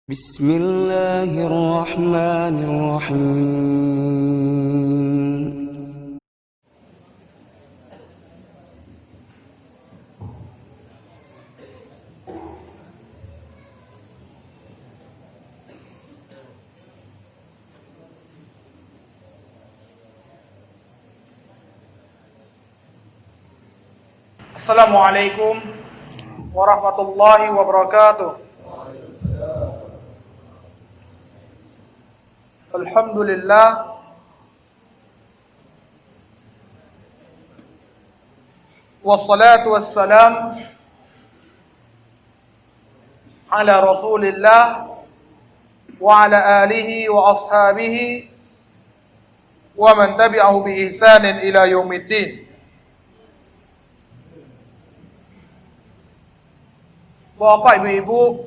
بسم الله الرحمن الرحيم. Assalamualaikum warahmatullahi wabarakatuh. Alhamdulillah wassalatu wassalam ala Rasulillah wa ala alihi wa ashabihi wa man tabi'ahu bi ihsanin ila yaumiddin. Bapak, Ibu-ibu,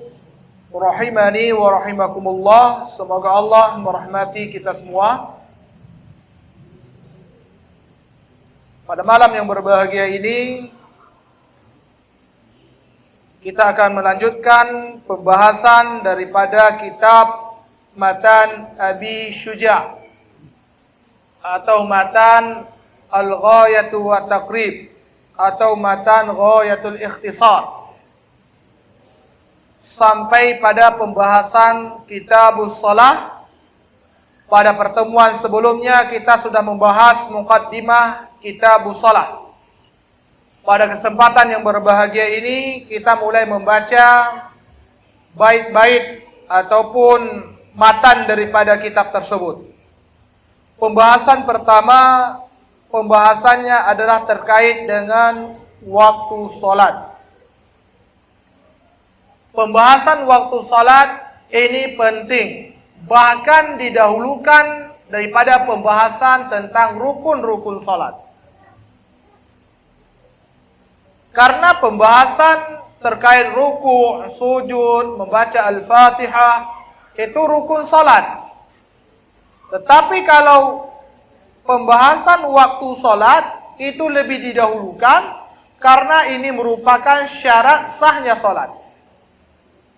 rahimani wa rahimakumullah, semoga Allah merahmati kita semua. Pada malam yang berbahagia ini, kita akan melanjutkan pembahasan daripada kitab Matan Abi Syuja' atau Matan Al-Ghayatu wa Taqrib atau Matan Ghayatul Ikhtisar, sampai pada pembahasan Kitabus Shalah. Pada pertemuan sebelumnya kita sudah membahas muqaddimah Kitabus Shalah. Pada kesempatan yang berbahagia ini kita mulai membaca bait-bait ataupun matan daripada kitab tersebut. Pembahasan pertama, pembahasannya adalah terkait dengan waktu salat. Pembahasan waktu salat ini penting, bahkan didahulukan daripada pembahasan tentang rukun-rukun salat. Karena pembahasan terkait ruku', sujud, membaca Al-Fatihah itu rukun salat. Tetapi kalau pembahasan waktu salat itu lebih didahulukan karena ini merupakan syarat sahnya salat.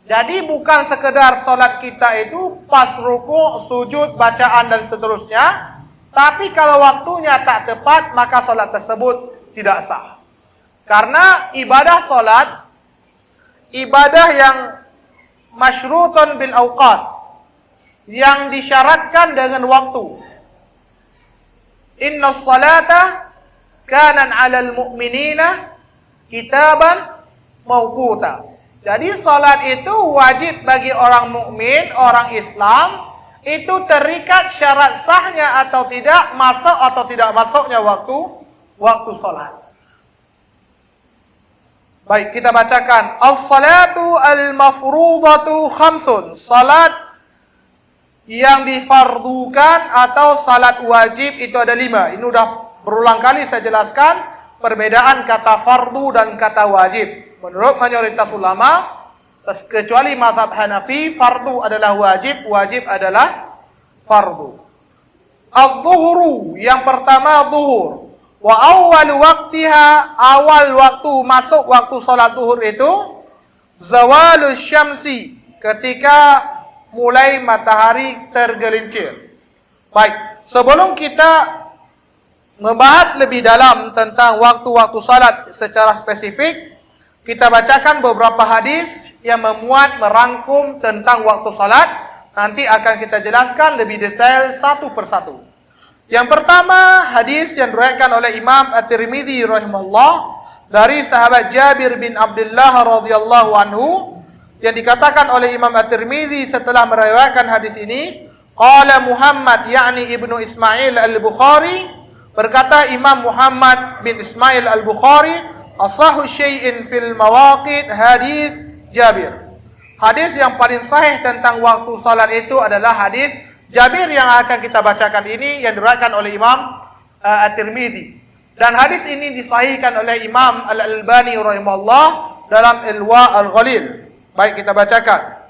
Jadi bukan sekedar solat kita itu pas ruku', sujud, bacaan dan seterusnya, tapi kalau waktunya tak tepat maka solat tersebut tidak sah. Karena ibadah solat, ibadah yang masyrutun bil awqat, yang disyaratkan dengan waktu. Inna salata kanan 'alal mu'minina kitaban mawquta. Jadi salat itu wajib bagi orang mukmin, orang Islam, itu terikat syarat sahnya atau tidak, masuk atau tidak masuknya waktu salat. Baik, kita bacakan. As-salatu al-mafrudatu khamsun. Salat yang difardukan atau salat wajib itu ada 5. Ini sudah berulang kali saya jelaskan perbedaan kata fardu dan kata wajib. Menurut mayoritas ulama, kecuali mazhab Hanafi, fardu adalah wajib, wajib adalah fardu. Adh-dhuhru, yang pertama zuhur. Wa awal waqtiha, awal waktu masuk waktu salat zuhur itu zawalus syamsi, ketika mulai matahari tergelincir. Baik, sebelum kita membahas lebih dalam tentang waktu-waktu salat secara spesifik, kita bacakan beberapa hadis yang memuat merangkum tentang waktu salat. Nanti akan kita jelaskan lebih detail satu persatu. Yang pertama, hadis yang diriwayatkan oleh Imam At-Tirmidzi rahimahullah dari sahabat Jabir bin Abdullah radhiyallahu anhu, yang dikatakan oleh Imam At-Tirmidzi setelah meriwayatkan hadis ini, qala Muhammad yakni Ibnu Ismail Al-Bukhari, berkata Imam Muhammad bin Ismail Al-Bukhari, asahu syai'in fil mawaqit hadis Jabir. Hadis yang paling sahih tentang waktu salat itu adalah hadis Jabir yang akan kita bacakan ini, yang diriwayatkan oleh Imam At-Tirmidzi. Dan hadis ini disahihkan oleh Imam Al-Albani rahimahullah dalam Ilwa Al-Ghalil. Baik, kita bacakan.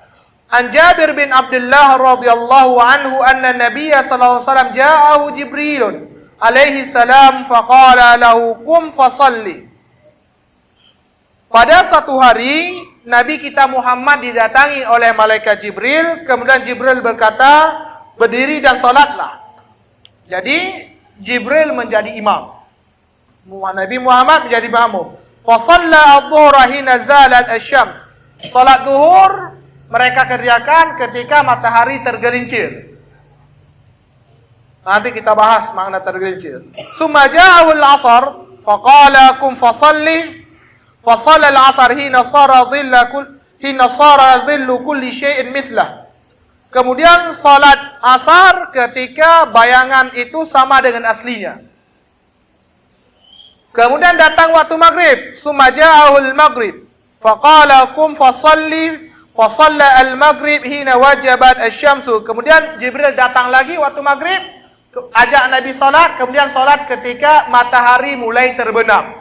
An Jabir bin Abdullah radhiyallahu anhu anna Nabiyya sallallahu alaihi wasallam ja'ahu Jibrilun alaihi salam faqala lahu qum fasalli. Pada satu hari Nabi kita Muhammad didatangi oleh malaikat Jibril, kemudian Jibril berkata, berdiri dan salatlah. Jadi Jibril menjadi imam, Nabi Muhammad menjadi makmum. Fa shalla adh-dhuhra hina zalat asy-syams. Salat zuhur mereka kerjakan ketika matahari tergelincir. Nanti kita bahas makna tergelincir. Summa ja'ahu al-'asr faqala kum fasalli. Fasalla al-'asr hina sara dhillu kulli syai'in mithlah. Kemudian salat asar ketika bayangan itu sama dengan aslinya. Kemudian datang waktu maghrib, summa ja'ahu al-maghrib faqala kum fasalli fasalla al-maghrib hina wajabat asy-syamsu. Kemudian Jibril datang lagi waktu maghrib, ajak Nabi salat, kemudian salat ketika matahari mulai terbenam.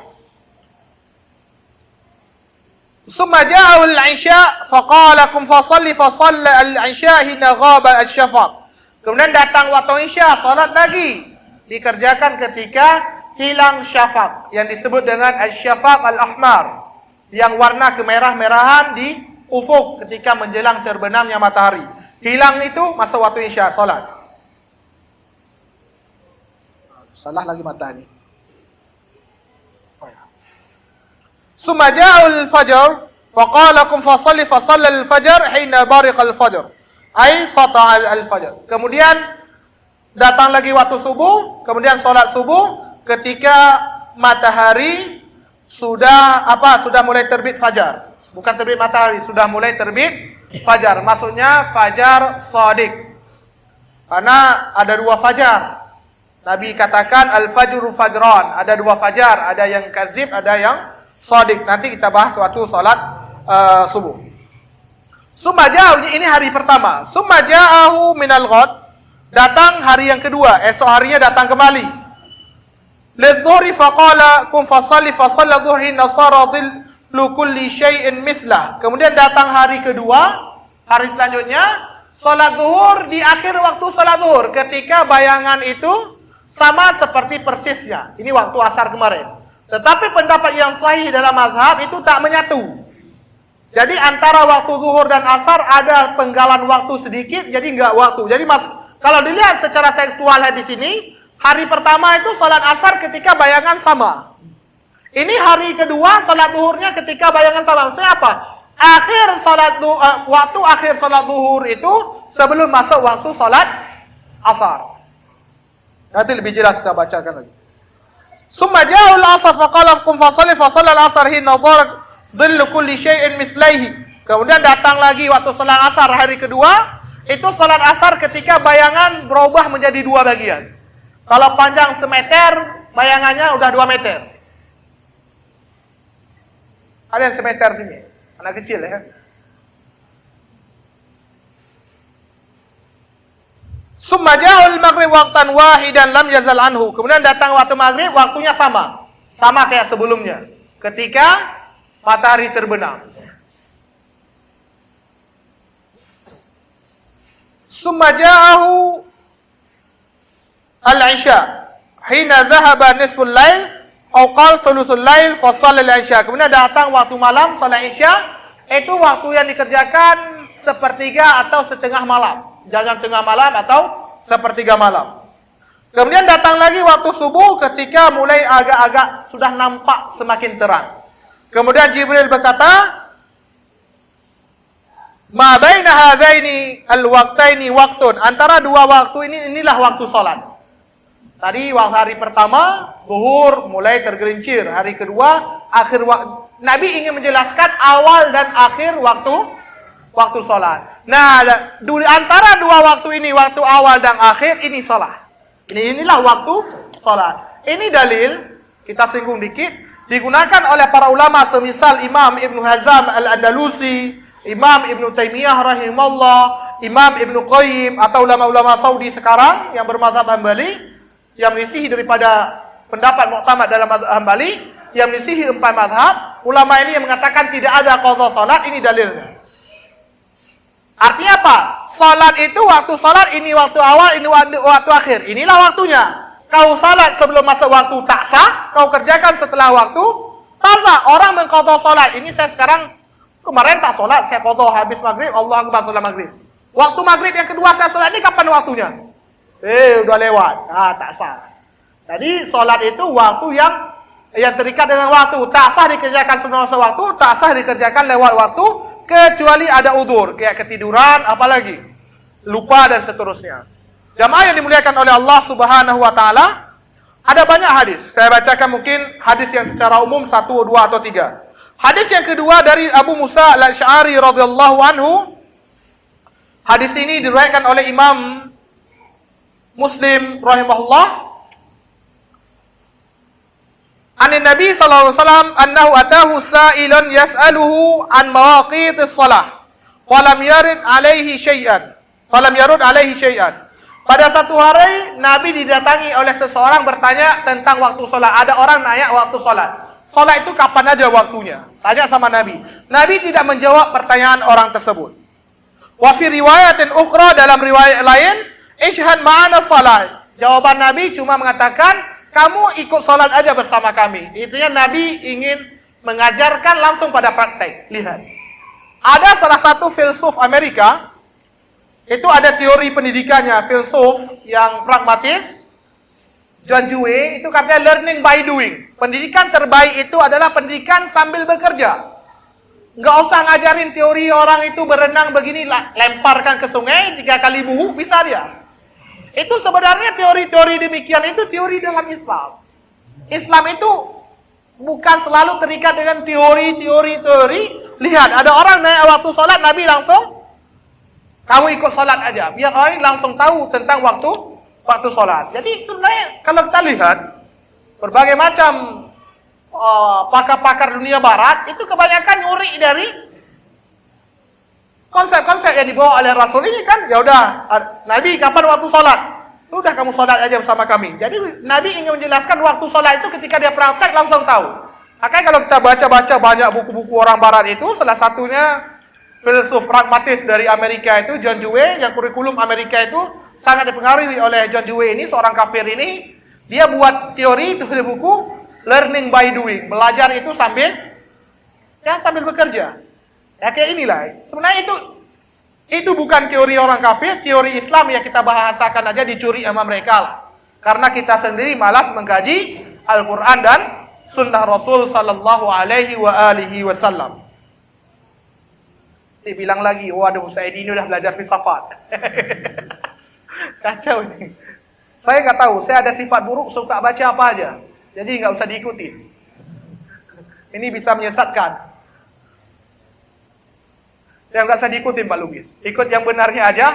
Summa ja'ahu al-'isya faqala kum fasalli fasalla al-'isya hina ghaba asy-syafaq. Kemudian datang waktu isya, salat lagi, dikerjakan ketika hilang syafaq, yang disebut dengan asy-syafaq al-ahmar, yang warna kemerah-merahan di ufuk ketika menjelang terbenamnya matahari. Hilang itu masa waktu isya, salat. Salah lagi matahari. Summa ja'al al-fajr faqala kum fasalli fasalla al-fajr hina bariq al-fajr. Ai sata'a al-fajr. Kemudian datang lagi waktu subuh, kemudian salat subuh ketika matahari sudah mulai terbit fajar. Bukan terbit matahari, sudah mulai terbit fajar. Maksudnya fajar shadiq. Karena ada dua fajar. Nabi katakan al-fajru fajran, ada dua fajar, ada yang kazib, ada yang shadiq. Nanti kita bahas waktu salat subuh. Summa ja'ahu, ini hari pertama. Summa ja'ahu minal ghad, datang hari yang kedua, esok harinya datang kembali. Lidzuhri faqala kum fasalli fasalla dhuhri nasara dhillu kulli syai'in mithlah. Kemudian datang hari kedua, hari selanjutnya, salat zuhur di akhir waktu salat zuhur ketika bayangan itu sama seperti persisnya. Ini waktu asar kemarin. Tetapi pendapat yang sahih dalam mazhab itu tak menyatu. Jadi antara waktu zuhur dan asar ada penggalan waktu sedikit, jadi enggak waktu. Jadi kalau dilihat secara tekstual di sini, hari pertama itu salat asar ketika bayangan sama. Ini hari kedua salat zuhurnya ketika bayangan sama. Siapa? Waktu akhir salat zuhur itu sebelum masuk waktu salat asar. Nanti lebih jelas kita bacakan lagi. Summa ja'al al-'asr faqala kum fasalli fasalla al-'asr hina dhillu kulli syai'in mislaihi. Kemudian datang lagi waktu salat asar hari kedua, itu salat asar ketika bayangan berubah menjadi dua bagian. Kalau panjang semeter, bayangannya udah 2 meter. Ada yang semeter sini, anak kecil ya. Summa ja'al maghrib waqtan wahidan lam yazal anhu. Kemudian datang waktu maghrib, waktunya sama. Sama kayak sebelumnya. Ketika matahari terbenam. Summa ja'ahu al-'isya hina dhahaba nisful lail aw qala thuluthul lail fa shalla al-'isya. Kemudian datang waktu malam, salat isya, itu waktu yang dikerjakan sepertiga atau setengah malam. Jangan tengah malam atau sepertiga malam. Kemudian datang lagi waktu subuh ketika mulai agak-agak sudah nampak semakin terang. Kemudian Jibril berkata, ma baina hadaini al-waqtaini waqtun. Antara dua waktu inilah waktu salat. Tadi waktu hari pertama zuhur mulai tergelincir, hari kedua akhir waktu. Nabi ingin menjelaskan awal dan akhir waktu salat. Nah, di antara dua waktu ini, waktu awal dan akhir, ini salat. Inilah waktu salat. Ini dalil, kita singgung dikit, digunakan oleh para ulama semisal Imam Ibn Hazm Al-Andalusi, Imam Ibn Taimiyah rahimahullah, Imam Ibn Qayyim, atau ulama-ulama Saudi sekarang yang bermazhab Hambali, yang menyisihi daripada pendapat muktamad dalam mazhab Hambali, yang menyisihi 4 mazhab. Ulama ini yang mengatakan tidak ada qadha salat, ini dalilnya. Artinya apa? Salat itu waktu salat, ini waktu awal, ini waktu akhir. Inilah waktunya. Kau salat sebelum masuk waktu tak sah, kau kerjakan setelah waktu tak sah. Orang mengqadha salat. Ini saya sekarang Kemarin tak solat, saya qadha habis maghrib, Allah Akbar solat maghrib. Waktu maghrib yang kedua saya solat ni kapan waktunya? Udah lewat. Tak sah. Jadi solat itu waktu yang terikat dengan waktu. Tak sah dikerjakan sebelum masa waktu, tak sah dikerjakan lewat waktu, kecuali ada udzur, kayak ketiduran, apalagi lupa dan seterusnya. Jamaah yang dimuliakan oleh Allah Subhanahu wa taala, ada banyak hadis. Saya bacakan mungkin hadis yang secara umum 1, 2 atau 3. Hadis yang kedua dari Abu Musa Al-Asy'ari radhiyallahu anhu. Hadis ini diriwayatkan oleh Imam Muslim rahimahullah. Anin Nabi sallallahu alaihi wasallam annahu atahu sa'ilun yas'aluhu an mawaqitis shalah falam yarid alaihi syai'an. Pada satu hari Nabi didatangi oleh seseorang bertanya tentang waktu salat. Ada orang nanya waktu salat. Salat itu kapan aja waktunya? Tanya sama Nabi. Nabi tidak menjawab pertanyaan orang tersebut. Wa fi riwayatin ukhra, dalam riwayat lain, ishhad ma'ana salat. Jawaban Nabi cuma mengatakan, kamu ikut salat aja bersama kami. Intinya Nabi ingin mengajarkan langsung pada praktek. Lihat. Ada salah satu filsuf Amerika, itu ada teori pendidikannya, filsuf yang pragmatis, John Dewey, itu katanya learning by doing. Pendidikan terbaik itu adalah pendidikan sambil bekerja. Nggak usah ngajarin teori orang itu berenang begini, lemparkan ke sungai, 3 kali buhu, bisa dia. Itu sebenarnya teori-teori demikian, itu teori dalam Islam. Islam itu bukan selalu terikat dengan teori. Lihat, ada orang naik waktu sholat, Nabi langsung, kamu ikut sholat aja. Biar orang langsung tahu tentang waktu sholat. Jadi sebenarnya kalau kita lihat, berbagai macam pakar-pakar dunia barat, itu kebanyakan nyuri dari konsep-konsep yang dibawa oleh Rasul ini kan. Ya udah, Nabi kapan waktu sholat? Udah kamu sholat aja bersama kami. Jadi Nabi ingin menjelaskan waktu sholat itu ketika dia praktek langsung tahu. Makanya kalau kita baca-baca banyak buku-buku orang barat itu, salah satunya filsuf pragmatis dari Amerika itu, John Dewey, yang kurikulum Amerika itu sangat dipengaruhi oleh John Dewey ini, seorang kafir ini. Dia buat teori, tulis buku, learning by doing. Belajar itu sambil bekerja. Ya kayak inilah. Sebenarnya itu bukan teori orang kafir, teori Islam yang kita bahasakan aja dicuri sama mereka lah. Karena kita sendiri malas mengkaji Al-Quran dan Sunnah Rasul Sallallahu Alaihi Wasallam. Dia bilang lagi, waduh Saidi ini udah belajar filsafat. Kacau ini. Saya nggak tahu, saya ada sifat buruk, suka baca apa aja. Jadi nggak usah diikuti. Ini bisa menyesatkan. Yang nggak usah diikutin Pak Lubis. Ikut yang benarnya aja.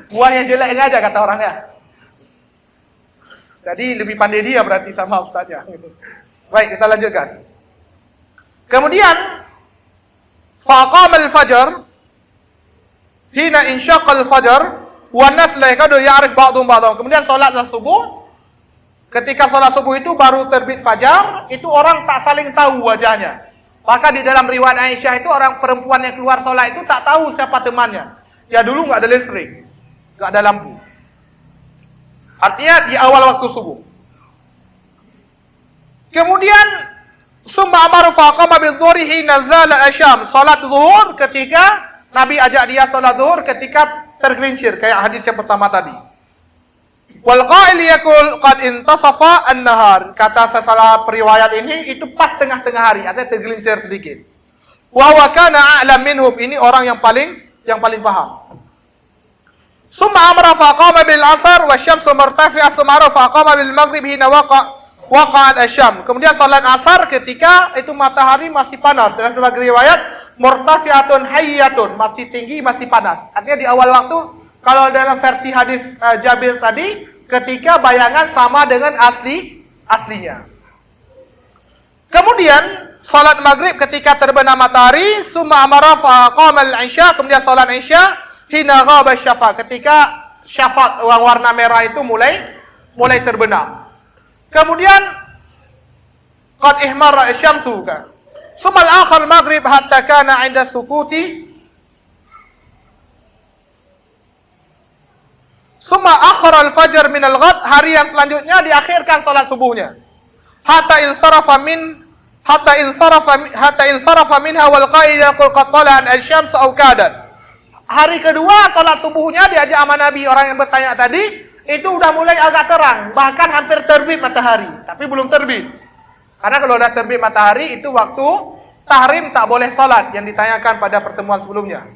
Buah yang jeleknya aja kata orangnya. Jadi lebih pandai dia berarti sama ustaznya. Baik, kita lanjutkan. Kemudian faqama al-fajr hina insyaqa al-fajr wa an-nas la yakadu ya'rif ba'dhum ba'dhum. Kemudian salat subuh. Ketika salat subuh itu baru terbit fajar, itu orang tak saling tahu wajahnya. Maka di dalam riwayat Aisyah itu orang perempuan yang keluar salat itu tak tahu siapa temannya. Ya dulu enggak ada listrik, enggak ada lampu. Artinya di awal waktu subuh. Kemudian summa amara faqama bidh-dhuhri hina zala asyam. Salat zuhur ketika Nabi ajak dia salat zuhur ketika tergelincir kayak hadis yang pertama tadi. Wal qa'il yaqul qad intasafa an-nahar. Kata salah periwayat ini itu pas tengah-tengah hari, artinya tergelincir sedikit. Wa huwa kana a'lam minhum. Ini orang yang paling paham. Summa amara faqama bil asar wa syamsu martafi'ah summa amara faqama bil maghrib hina waqa'at asyam. Kemudian salat asar ketika itu matahari masih panas. Dalam sebagian riwayat murtafi'atun hayyatun, masih tinggi, masih panas. Artinya di awal waktu, kalau dalam versi hadis Jabir tadi, ketika bayangan sama dengan aslinya. Kemudian salat maghrib ketika terbenam matahari, summa amara faqama al-isya, kemudian salat isya hina ghaba syafa, ketika syafaq warna merah itu mulai terbenam. Kemudian qad ihmarra asy-syamsu. Summa al-akhir maghrib hatta kana 'inda sukuti. Summa akhara al-fajr min al-ghad, hari yang selanjutnya diakhirkan salat subuhnya. Hatta insarafa min hatta insarafa minha wal qa'id yaqul qad tala'at asy-syams aw kadat. Hari kedua salat subuhnya diajak sama Nabi, orang yang bertanya tadi, itu udah mulai agak terang, bahkan hampir terbit matahari, tapi belum terbit. Karena kalau udah terbit matahari itu waktu tahrim tak boleh salat yang ditanyakan pada pertemuan sebelumnya.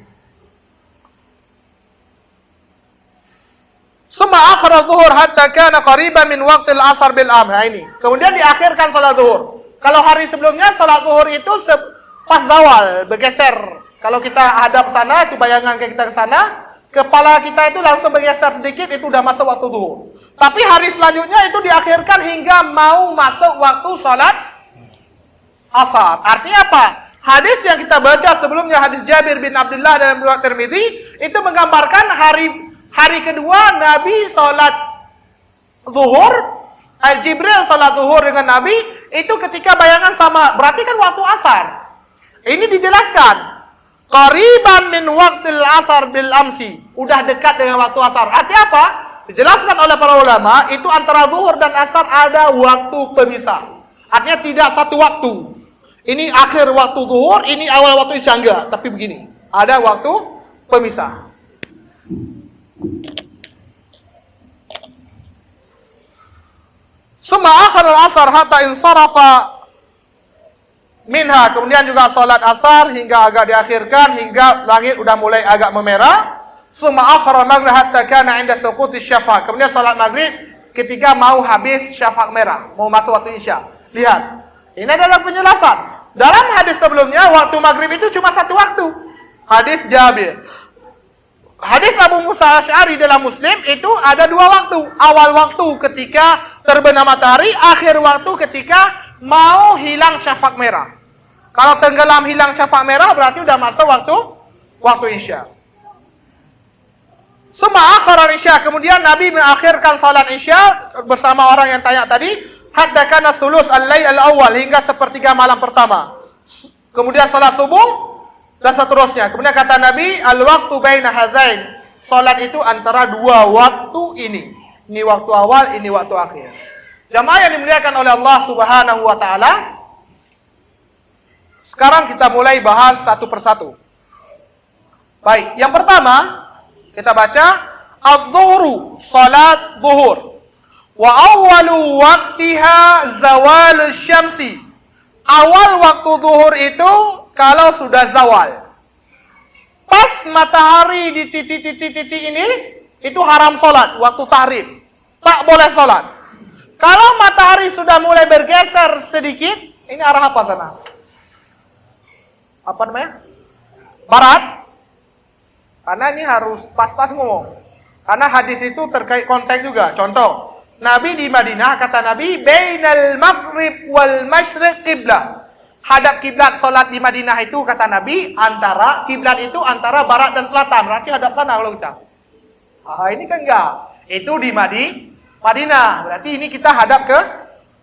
Summa akhara adh-dhuhur hatta kana qariban min waqtil 'ashr bil am. Ini. Kemudian diakhirkan salat zuhur. Kalau hari sebelumnya salat zuhur itu pas zawal, bergeser. Kalau kita hadap sana, itu bayangan kita ke sana, kepala kita itu langsung bergeser sedikit, itu udah masuk waktu zuhur. Tapi hari selanjutnya itu diakhirkan hingga mau masuk waktu salat asar. Artinya apa? Hadis yang kita baca sebelumnya, hadis Jabir bin Abdullah dalam riwayat Tirmidzi, itu menggambarkan hari kedua Nabi salat zuhur, Jibril salat zuhur dengan Nabi, itu ketika bayangan sama, berarti kan waktu asar. Ini dijelaskan, qariban min waqtil asar bil amsi, udah dekat dengan waktu asar. Artinya apa? Dijelaskan oleh para ulama, itu antara zuhur dan asar ada waktu pemisah. Artinya tidak satu waktu. Ini akhir waktu zuhur, ini awal waktu isya, enggak, tapi begini, ada waktu pemisah. Summa akhir al-asar hatta insarafa minha, kemudian juga salat asar hingga agak diakhirkan hingga langit udah mulai agak memerah. Summa akhir al-maghrib hatta kana 'inda suquti syafaq, kemudian salat maghrib ketika mau habis syafaq merah, mau masuk waktu isya. Lihat, ini adalah penjelasan. Dalam hadis sebelumnya waktu maghrib itu cuma satu waktu. Hadis Jabir. Hadis Abu Musa Asy'ari dalam Muslim itu ada dua waktu. Awal waktu ketika terbenam matahari, akhir waktu ketika mau hilang syafaq merah. Kalau tenggelam hilang syafaq merah berarti udah masuk waktu isya. Summa akhara isya, kemudian Nabi mengakhirkan salat isya bersama orang yang tanya tadi, hatta kana thuluts al-lail al-awwal, hingga sepertiga malam pertama. Kemudian salat subuh dan seterusnya. Kemudian kata Nabi, al-waqtu baina hadzain, salat itu antara dua waktu ini. Ini waktu awal, ini waktu akhir. Jamaah yang dimuliakan oleh Allah Subhanahu wa taala, sekarang kita mulai bahas satu persatu. Baik, yang pertama kita baca adz-dzuhru, salat zuhur. Wa awwalu waqtiha zawal syamsi. Awal waktu zuhur itu kalau sudah zawal. Pas matahari di titik-titik ini, itu haram sholat, waktu tahrim. Tak boleh sholat. Kalau matahari sudah mulai bergeser sedikit, ini arah apa sana? Apa namanya? Barat. Karena ini harus pas-pas ngomong. Karena hadis itu terkait konteks juga. Contoh, Nabi di Madinah, kata Nabi, bainal maghrib wal masyriq qiblah. Hadap kiblat salat di Madinah itu, kata Nabi, antara kiblat itu antara barat dan selatan. Berarti hadap sana kalau kita. Ini kan enggak. Itu di Madinah. Berarti ini kita hadap ke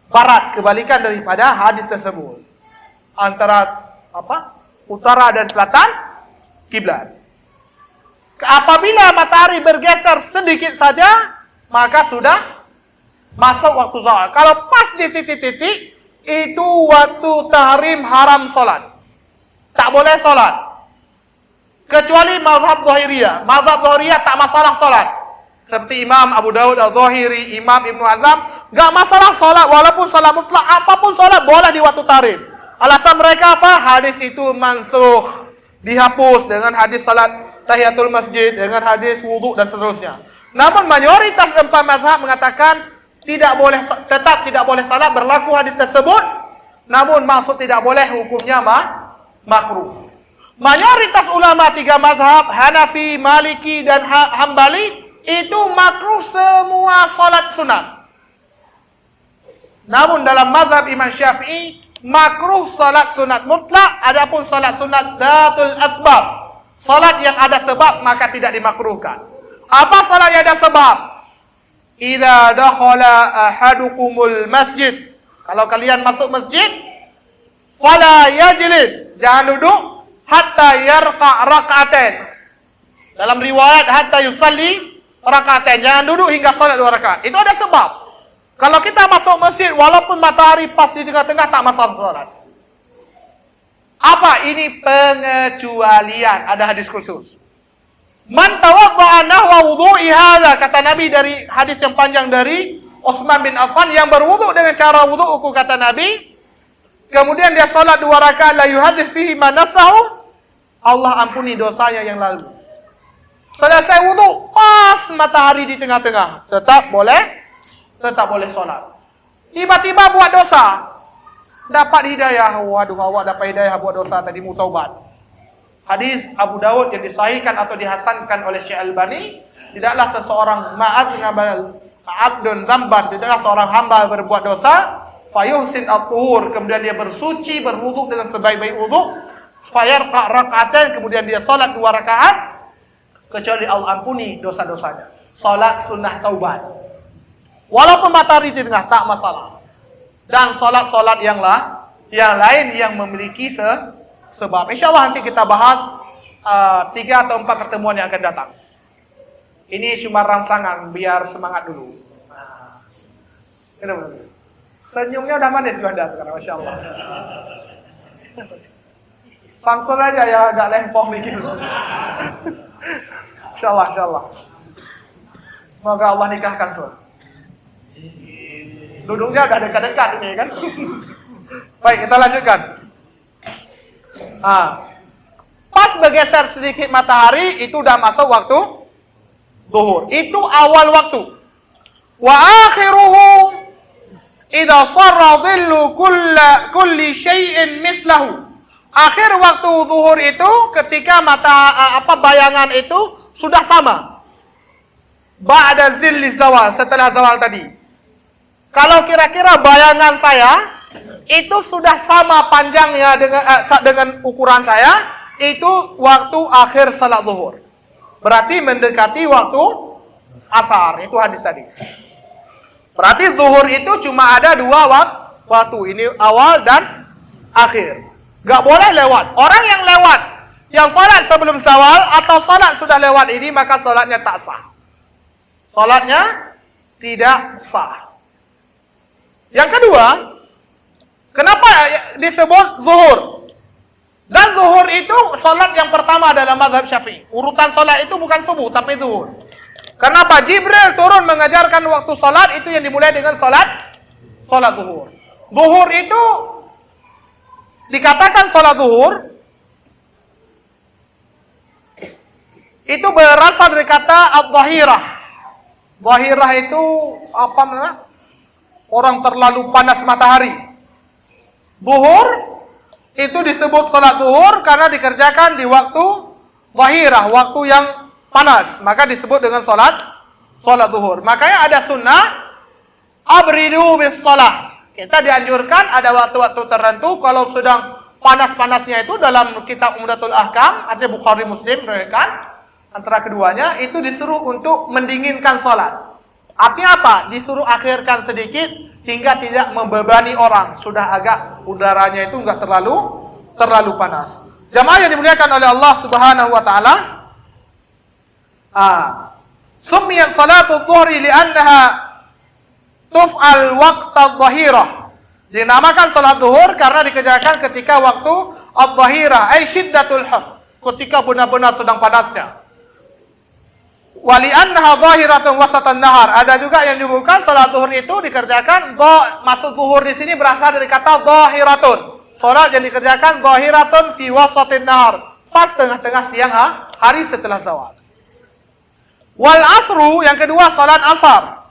barat, kebalikan daripada hadis tersebut. Antara utara dan selatan kiblat. Apabila matahari bergeser sedikit saja, maka sudah masuk waktu zawal. Kalau pas di titik-titik, itu waktu tahrim haram solat. Tak boleh solat. Kecuali mazhab Zahiriyah. Mazhab Zahiriyah tak masalah solat. Seperti Imam Abu Dawud Al-Zahiri, Imam Ibnu Hazm, gak masalah solat. Walaupun solat mutlak, apapun solat boleh di waktu tahrim. Alasan mereka apa? Hadis itu mansukh, dihapus dengan hadis salat tahiyatul masjid, dengan hadis wudhu dan seterusnya. Namun mayoritas empat mazhab mengatakan tetap tidak boleh salat, berlaku hadis tersebut, namun maksud tidak boleh hukumnya makruh. Mayoritas ulama tiga mazhab, Hanafi, Maliki dan Hambali, itu makruh semua salat sunat. Namun dalam mazhab Imam Syafi'i, makruh salat sunat mutlak, adapun salat sunat dzatul asbab, salat yang ada sebab maka tidak dimakruhkan. Apa salat yang ada sebab? Idza dakhala ahadukumul masjid, kalau kalian masuk masjid, fala yajlis, jangan duduk, hatta yarqa rak'atain. Dalam riwayat hatta yusalli rak'atain, jangan duduk hingga salat 2 rakaat. Itu ada sebab. Kalau kita masuk masjid walaupun matahari pas di tengah-tengah tak masalah salat. Apa ini pengecualian? Ada hadis khusus. Man tawadda'a nahwa wudu'i hadza, kata Nabi dari hadis yang panjang dari Utsman bin Affan, yang berwudu dengan cara wudu'ku, kata Nabi, kemudian dia salat 2 rakaat, la yuhadits fihi ma nafsahu, Allah ampuni dosanya yang lalu. Selesai wudu, pas matahari di tengah-tengah, tetap boleh salat. Tiba-tiba buat dosa, dapat hidayah. Waduh, awak dapat hidayah buat dosa tadi, mu taubat. Hadis Abu Dawud yang disahihkan atau dihasankan oleh Syekh Albani, tidaklah seseorang abdun dzamban, tidaklah seorang hamba berbuat dosa, fayuhsin at-tuhur, kemudian dia bersuci, berwudu dengan sebaik-baik wudu, fayarqa rak'atan, kemudian dia salat 2 rakaat, kecuali Allah ampuni dosa-dosanya. Salat sunnah taubat. Walaupun matahari di tengah, tak masalah. Dan salat-salat yang lain yang memiliki sebab. InsyaAllah nanti kita bahas 3 atau 4 pertemuan yang akan datang. Ini cuma rangsangan, biar semangat dulu. Senyumnya udah manis Anda sekarang, Masya Allah. Samsul aja ya agak lempong dikit. InsyaAllah, InsyaAllah. Semoga Allah nikahkan Sul. Duduknya udah dekat-dekat ini kan. Baik, kita lanjutkan. Pas bergeser sedikit matahari, itu udah masuk waktu zuhur. Itu awal waktu. Wa akhiruhu idza sarra dhillu kulli syai'in mislahu. Akhir waktu zuhur itu ketika bayangan itu sudah sama. Ba'da zilli zawal, setelah zawal tadi. Kalau kira-kira bayangan saya itu sudah sama panjangnya dengan ukuran saya, itu waktu akhir salat zuhur. Berarti mendekati waktu asar, itu hadis tadi. Berarti zuhur itu cuma ada 2 waktu, ini awal dan akhir. Gak boleh lewat. Orang yang lewat, yang salat sebelum zawal atau salat sudah lewat ini, maka salatnya tak sah. Salatnya tidak sah. Yang kedua, kenapa disebut zuhur? Dan zuhur itu salat yang pertama dalam mazhab Syafi'i. Urutan salat itu bukan subuh tapi zuhur. Kenapa? Jibril turun mengajarkan waktu salat itu yang dimulai dengan salat zuhur. Zuhur itu dikatakan salat zuhur itu berasal dari kata ad-dhahirah. Dhahirah itu apa namanya? Orang terlalu panas matahari. Zuhur itu disebut salat zuhur karena dikerjakan di waktu zahirah, waktu yang panas, maka disebut dengan salat zuhur. Makanya ada sunnah abridu bis salah. Kita dianjurkan ada waktu-waktu tertentu kalau sedang panas-panasnya, itu dalam kitab Umdatul Ahkam, ada Bukhari Muslim meriwayatkan, antara keduanya itu disuruh untuk mendinginkan salat. Artinya apa? Disuruh akhirkan sedikit hingga tidak membebani orang. Sudah agak udaranya itu enggak terlalu panas. Jamaah yang dimuliakan oleh Allah Subhanahu wa taala, summiyat salatu dhuhri li'annaha tuf'al waqta adh-dhahirah. Dinamakan salat zuhur karena dikerjakan ketika waktu adh-dhahirah, ay syiddatul har, ketika benar-benar sedang panasnya. Wali annaha dhahiratun wasatan nahar. Ada juga yang dibuka salat zuhur itu dikerjakan, maksud zuhur di sini berasal dari kata dhahiratun. Salat yang dikerjakan dhahiratun fi wasatin nahar, pas tengah-tengah siang hari setelah zawal. Wal asru, yang kedua salat asar.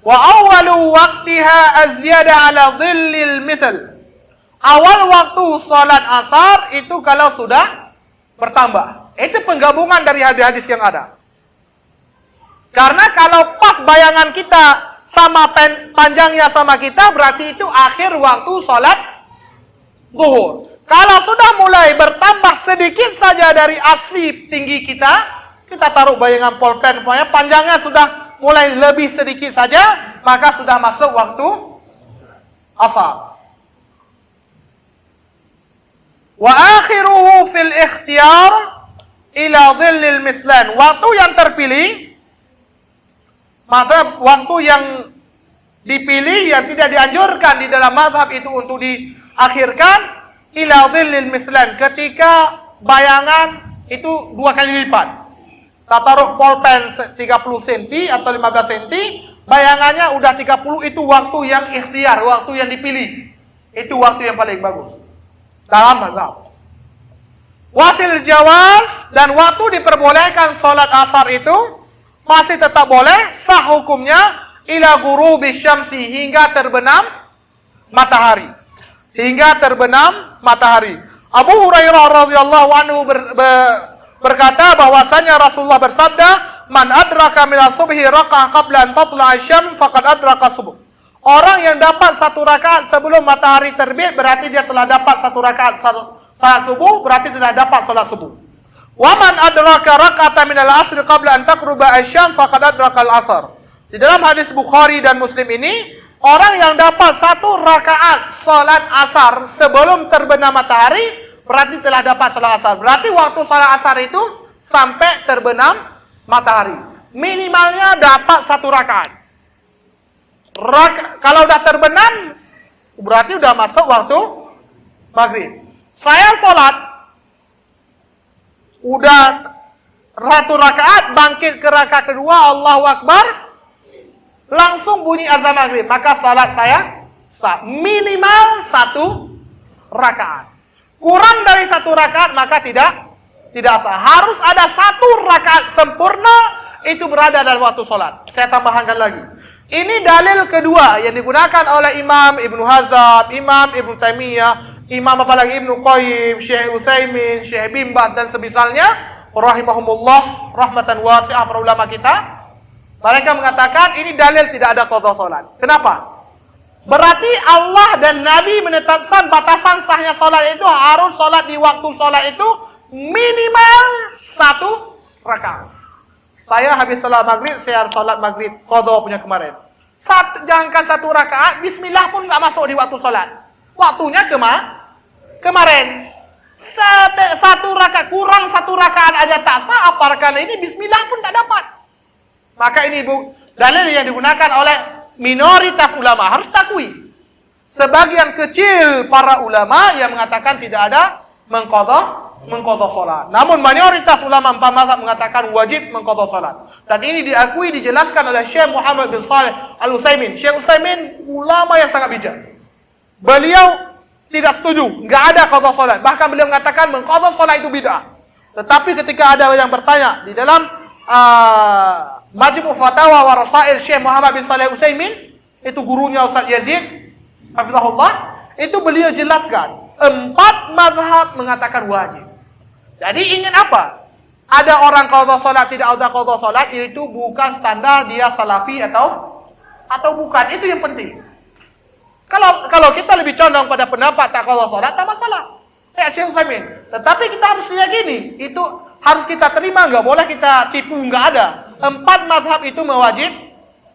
Wa awwalu waqtiha azyada ala dhillil mithl. Awal waktu salat asar itu kalau sudah bertambah. Itu penggabungan dari hadis-hadis yang ada. Karena kalau pas bayangan kita sama panjangnya sama kita, berarti itu akhir waktu salat zuhur. Kalau sudah mulai bertambah sedikit saja dari asli tinggi kita, kita taruh bayangan pulpen, pokoknya panjangnya sudah mulai lebih sedikit saja, maka sudah masuk waktu asar. Wa akhiruhu fil ikhtiyar ila dhillil mislan. Waktu yang terpilih, mazhab waktu yang dipilih yang tidak dianjurkan di dalam mazhab itu untuk diakhirkan, ila dhillil mislan, ketika bayangan itu 2 kali lipat. Tak taruh pulpen 30 cm atau 15 cm, bayangannya udah 30, itu waktu yang ikhtiar, waktu yang dipilih. Itu waktu yang paling bagus dalam mazhab. Wafil jawaz, dan waktu diperbolehkan salat asar itu masih tetap boleh, sah hukumnya ila ghurubi syamsi, hingga terbenam matahari. Hingga terbenam matahari. Abu Hurairah radhiyallahu anhu berkata bahwasanya Rasulullah bersabda, "Man adraka minas subhi raka'ah qabla an tatla'a asy-syams faqad adraka subuh." Orang yang dapat 1 rakaat sebelum matahari terbit, berarti dia telah dapat 1 rakaat salat subuh, berarti telah dapat salat subuh. Wa man adraka raka'atan minal asri qabla an taqruba asy-syams faqad adraka al-'asr. Di dalam hadis Bukhari dan Muslim ini, orang yang dapat 1 rakaat salat asar sebelum terbenam matahari, berarti telah dapat salat asar. Berarti waktu salat asar itu sampai terbenam matahari. Minimalnya dapat 1 rakaat. Kalau udah terbenam, berarti udah masuk waktu maghrib. Saya sholat, udah 1 rakaat, bangkit ke rakaat kedua, Allahu Akbar, langsung bunyi azan maghrib. Maka salat saya sah. Minimal 1 rakaat. Kurang dari 1 rakaat maka tidak sah. Harus ada 1 rakaat sempurna, itu berada dalam waktu sholat. Saya tambahkan lagi. Ini dalil kedua yang digunakan oleh Imam Ibnu Hazm, Imam Ibnu Taimiyah, Imam apalagi Ibnu Qayyim, Syekh Utsaimin, Syekh bin Baz dan semisalnya, rahimahumullah rahmatan wasi'ah, para ulama kita. Mereka mengatakan ini dalil tidak ada qadha salat. Kenapa? Berarti Allah dan Nabi menetapkan batasan sahnya salat itu harus salat di waktu salat itu minimal 1 rakaat. Saya habis salat maghrib, saya salat maghrib qadha punya kemarin. Jangankan 1 rakaat, bismillah pun enggak masuk di waktu salat. Waktunya kemarin. 1 rakaat, kurang 1 rakaat aja tak sah, apalagi ini bismillah pun tak dapat. Maka ini dalil yang digunakan oleh minoritas ulama, harus takui. Sebagian kecil para ulama yang mengatakan tidak ada mengqadha salat. Namun mayoritas ulama 4 mazhab mengatakan wajib mengqadha salat. Dan ini diakui, dijelaskan oleh Syekh Muhammad bin Shalih Al-Utsaimin. Syekh Utsaimin ulama yang sangat bijak. Beliau tidak setuju, enggak ada qadha salat. Bahkan beliau mengatakan mengqadha salat itu bid'ah. Tetapi ketika ada yang bertanya di dalam Majmu' Fatawa wa Rasail Syekh Muhammad bin Shalih Al-Utsaimin, itu gurunya Ustaz Yazid hafizahullah, itu beliau jelaskan 4 mazhab mengatakan wajib. Jadi ingin apa? Ada orang qadha salat, tidak ada qadha salat, itu bukan standar dia salafi atau bukan. Itu yang penting. Kalau kita lebih condong pada pendapat tak qadha salat, tak masalah. Syekh Utsaimin. Tetapi kita harus meyakini, itu harus kita terima, enggak boleh kita tipu, enggak ada. 4 mazhab itu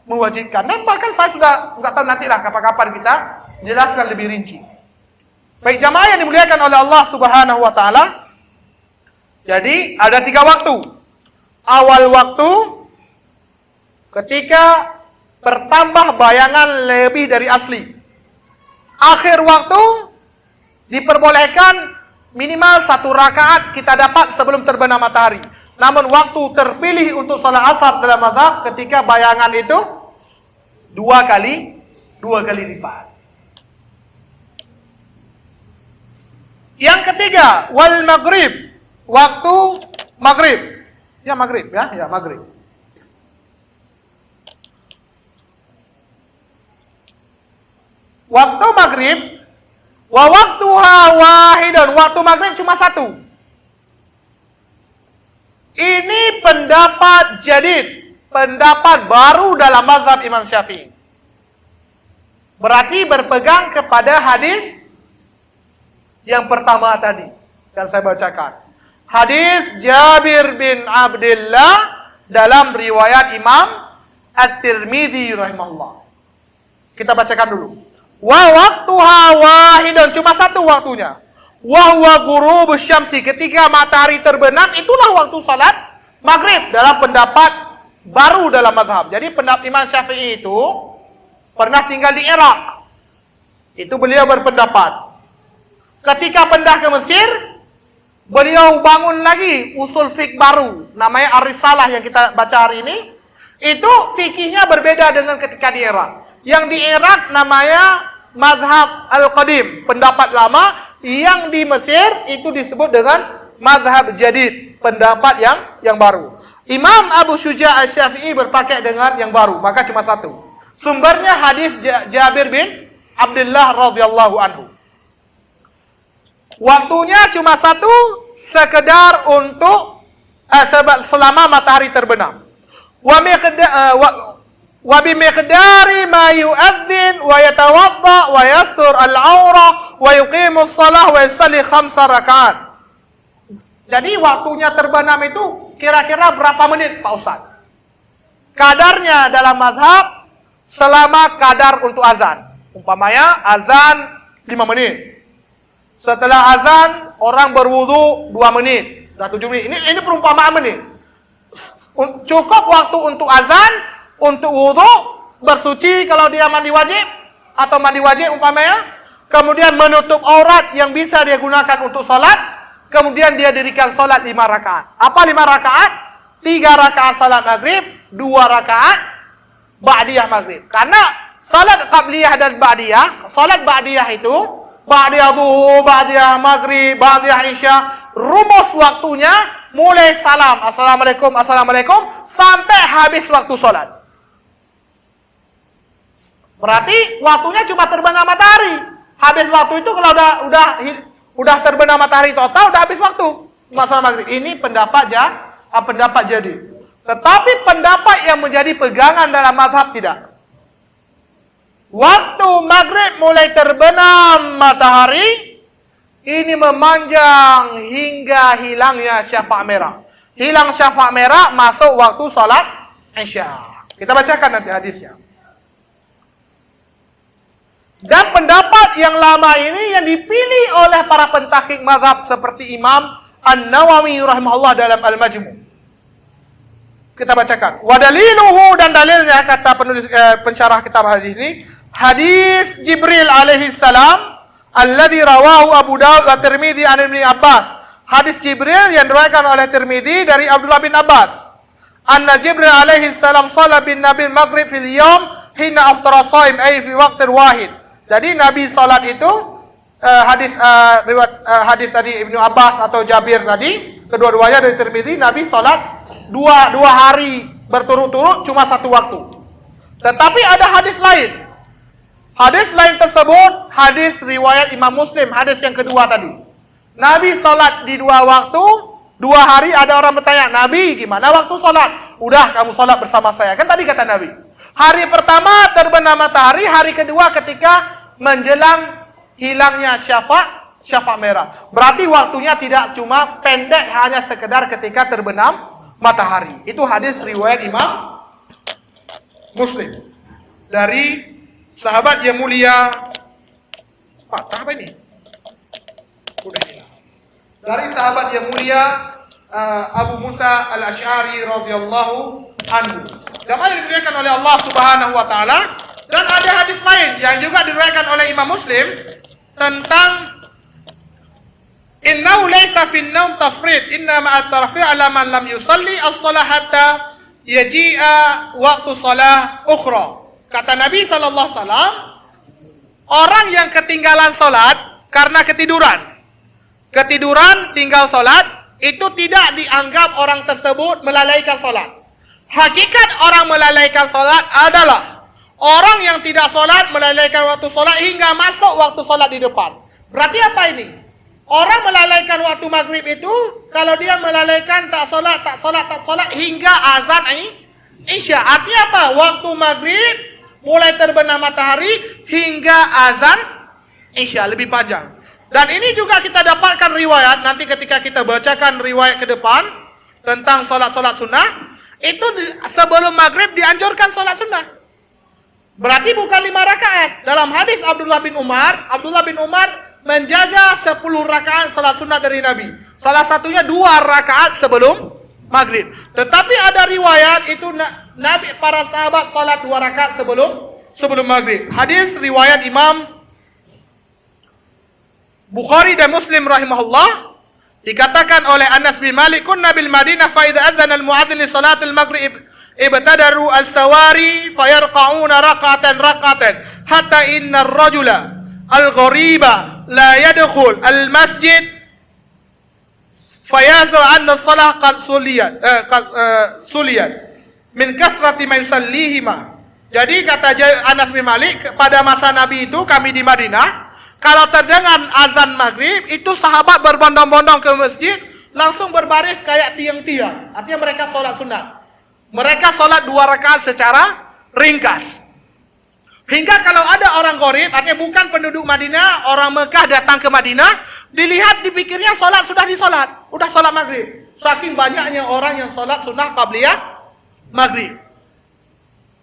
mewajibkan. Dan bahkan saya sudah enggak tahu nantilah kapan-kapan kita jelaskan lebih rinci. Baik jamaah yang dimuliakan oleh Allah Subhanahu wa taala. Jadi ada 3 waktu. Awal waktu ketika bertambah bayangan lebih dari asli. Akhir waktu diperbolehkan minimal 1 rakaat kita dapat sebelum terbenam matahari. Namun waktu terpilih untuk salat asar dalam mazhab ketika bayangan itu 2 kali lipat. Yang ketiga, wal maghrib, waktu maghrib. Ya maghrib ya maghrib. Waktu maghrib, wa waktuha wahidun, waktu maghrib cuma 1. Ini pendapat jadid, pendapat baru dalam mazhab Imam Syafi'i. Berarti berpegang kepada hadis yang pertama tadi yang saya bacakan. Hadis Jabir bin Abdullah dalam riwayat Imam At-Tirmidzi rahimahullah. Kita bacakan dulu. Wa waqtuha wahidun, cuma 1 waktunya. Wa huwa ghurubus syamsi, ketika matahari terbenam, itulah waktu salat maghrib dalam pendapat baru dalam mazhab. Jadi pendapat Imam Syafi'i itu pernah tinggal di Irak. Itu beliau berpendapat Ketika pindah ke Mesir, beliau bangun lagi usul fiqh baru, namanya Ar-Risalah yang kita baca hari ini. Itu fikihnya berbeda dengan ketika di Irak. Yang di Irak namanya mazhab al-qadim, pendapat lama. Yang di Mesir itu disebut dengan mazhab jadid, pendapat yang baru. Imam Abu Syuja' Asy-Syafi'i berpakai dengan yang baru, maka cuma satu. Sumbernya hadis Jabir bin Abdullah radhiyallahu anhu. Waktunya cuma satu, sekedar untuk selama matahari terbenam. Wa bi miqdari ma yu'adzin wa yatawadda wa yastur al-aura wa yuqimu shalah wa yusalli 5 rakaat. Jadi waktunya terbenam itu kira-kira berapa menit, Pak Ustaz? Kadarnya dalam mazhab selama kadar untuk azan. Umpamanya azan 5 menit. Setelah azan orang berwudu 2 menit, sudah 7 menit. Ini perumpamaan menit. Cukup waktu untuk azan, untuk wudu, bersuci kalau dia mandi wajib atau mandi wajib umpamanya, kemudian menutup aurat yang bisa dia gunakan untuk salat, kemudian dia dirikan salat 5 rakaat. Apa 5 rakaat? 3 rakaat salat maghrib, 2 rakaat ba'diyah maghrib. Karena salat qabliyah dan ba'diyah, salat ba'diyah itu ba'diyah zuhur, ba'diyah maghrib, ba'diyah isya, rumus waktunya mulai salam, assalamualaikum, assalamualaikum, sampai habis waktu salat. Berarti waktunya cuma terbenam matahari. Habis waktu itu kalau udah terbenam matahari total, udah habis waktu masalah maghrib. Ini pendapat jadi. Tetapi pendapat yang menjadi pegangan dalam mazhab tidak. Waktu maghrib mulai terbenam matahari, ini memanjang hingga hilangnya syafaq merah. Hilang syafaq merah, masuk waktu salat isya. Kita bacakan nanti hadisnya. Dan pendapat yang lama ini yang dipilih oleh para pentahqiq mazhab seperti Imam An-Nawawi rahimahullah dalam Al-Majmu'. Kita bacakan. Wa daliluhu, dan dalilnya kata penulis pensyarah kitab hadis ini, hadis Jibril alaihi salam alladzi rawahu Abu Dawud wa Tirmidzi an Ibnu Abbas. Hadis Jibril yang diriwayatkan oleh Tirmidzi dari Abdullah bin Abbas. Anna Jibril alaihi salam shalla bin Nabi maghrib fil yawm hina aftara shaim ay fi waqtin wahid. Jadi Nabi salat itu hadis tadi Ibnu Abbas atau Jabir tadi, kedua-duanya dari Tirmidzi, Nabi salat dua hari berturut-turut cuma satu waktu. Tetapi ada hadis lain. Hadis lain tersebut hadis riwayat Imam Muslim, hadis yang kedua tadi. Nabi salat di 2 waktu, 2 hari. Ada orang bertanya, Nabi gimana waktu salat? Udah kamu salat bersama saya. Kan tadi kata Nabi. Hari pertama terbenam matahari, hari kedua ketika menjelang hilangnya syafaq merah. Berarti waktunya tidak cuma pendek, hanya sekedar ketika terbenam matahari. Itu hadis riwayat Imam Muslim dari sahabat yang mulia. Pak, apa ini? Udah hilang. Dari sahabat yang mulia Abu Musa Al-Asy'ari radhiyallahu anhu. Jamaah yang diriwayatkan oleh Allah Subhanahu wa taala. Dan ada hadis lain yang juga diriwayatkan oleh Imam Muslim tentang innahu laysa fin naum tafrid, inna ma'at tarfi' ala man lam yusalli as-shalah hatta yaji'a waqtu shalah ukhra. Kata Nabi sallallahu alaihi wasallam, orang yang ketinggalan salat karena ketiduran tinggal salat, itu tidak dianggap orang tersebut melalaikan salat. Hakikat orang melalaikan salat adalah orang yang tidak salat melalaikan waktu salat hingga masuk waktu salat di depan. Berarti apa ini? Orang melalaikan waktu maghrib itu kalau dia melalaikan tak salat hingga azan isya. Artinya apa? Waktu maghrib mulai terbenam matahari hingga azan isya, lebih panjang. Dan ini juga kita dapatkan riwayat, nanti ketika kita bacakan riwayat ke depan tentang salat-salat sunnah, itu sebelum maghrib dianjurkan salat sunnah. Berarti bukan 5 rakaat. Dalam hadis Abdullah bin Umar menjaga 10 rakaat salat sunnah dari Nabi. Salah satunya 2 rakaat sebelum maghrib. Tetapi ada riwayat itu Nabi, para sahabat salat 2 rakaat sebelum maghrib. Hadis riwayat Imam Bukhari dan Muslim rahimahullah, dikatakan oleh Anas bin Malik, kunna bil Madinah fa idza adzana al muadzin li salatil maghrib ibtadaru al-sawari fayarqa'una rak'atan hatta inna ar-rajula al-ghariba la yadkhul al-masjid fayazu anna as-salah qad suliyat min kasrati man yusallihima. Jadi kata Anas bin Malik, pada masa Nabi itu kami di Madinah, kalau terdengar azan maghrib itu sahabat berbondong-bondong ke masjid, langsung berbaris kayak tiang-tiang. Artinya mereka sholat sunat. Mereka sholat 2 rakaat secara ringkas. Hingga kalau ada orang gharib, artinya bukan penduduk Madinah, orang Mekah datang ke Madinah, dilihat dipikirnya sholat sudah disolat, udah sholat maghrib. Saking banyaknya orang yang sholat sunnah qabliyah maghrib.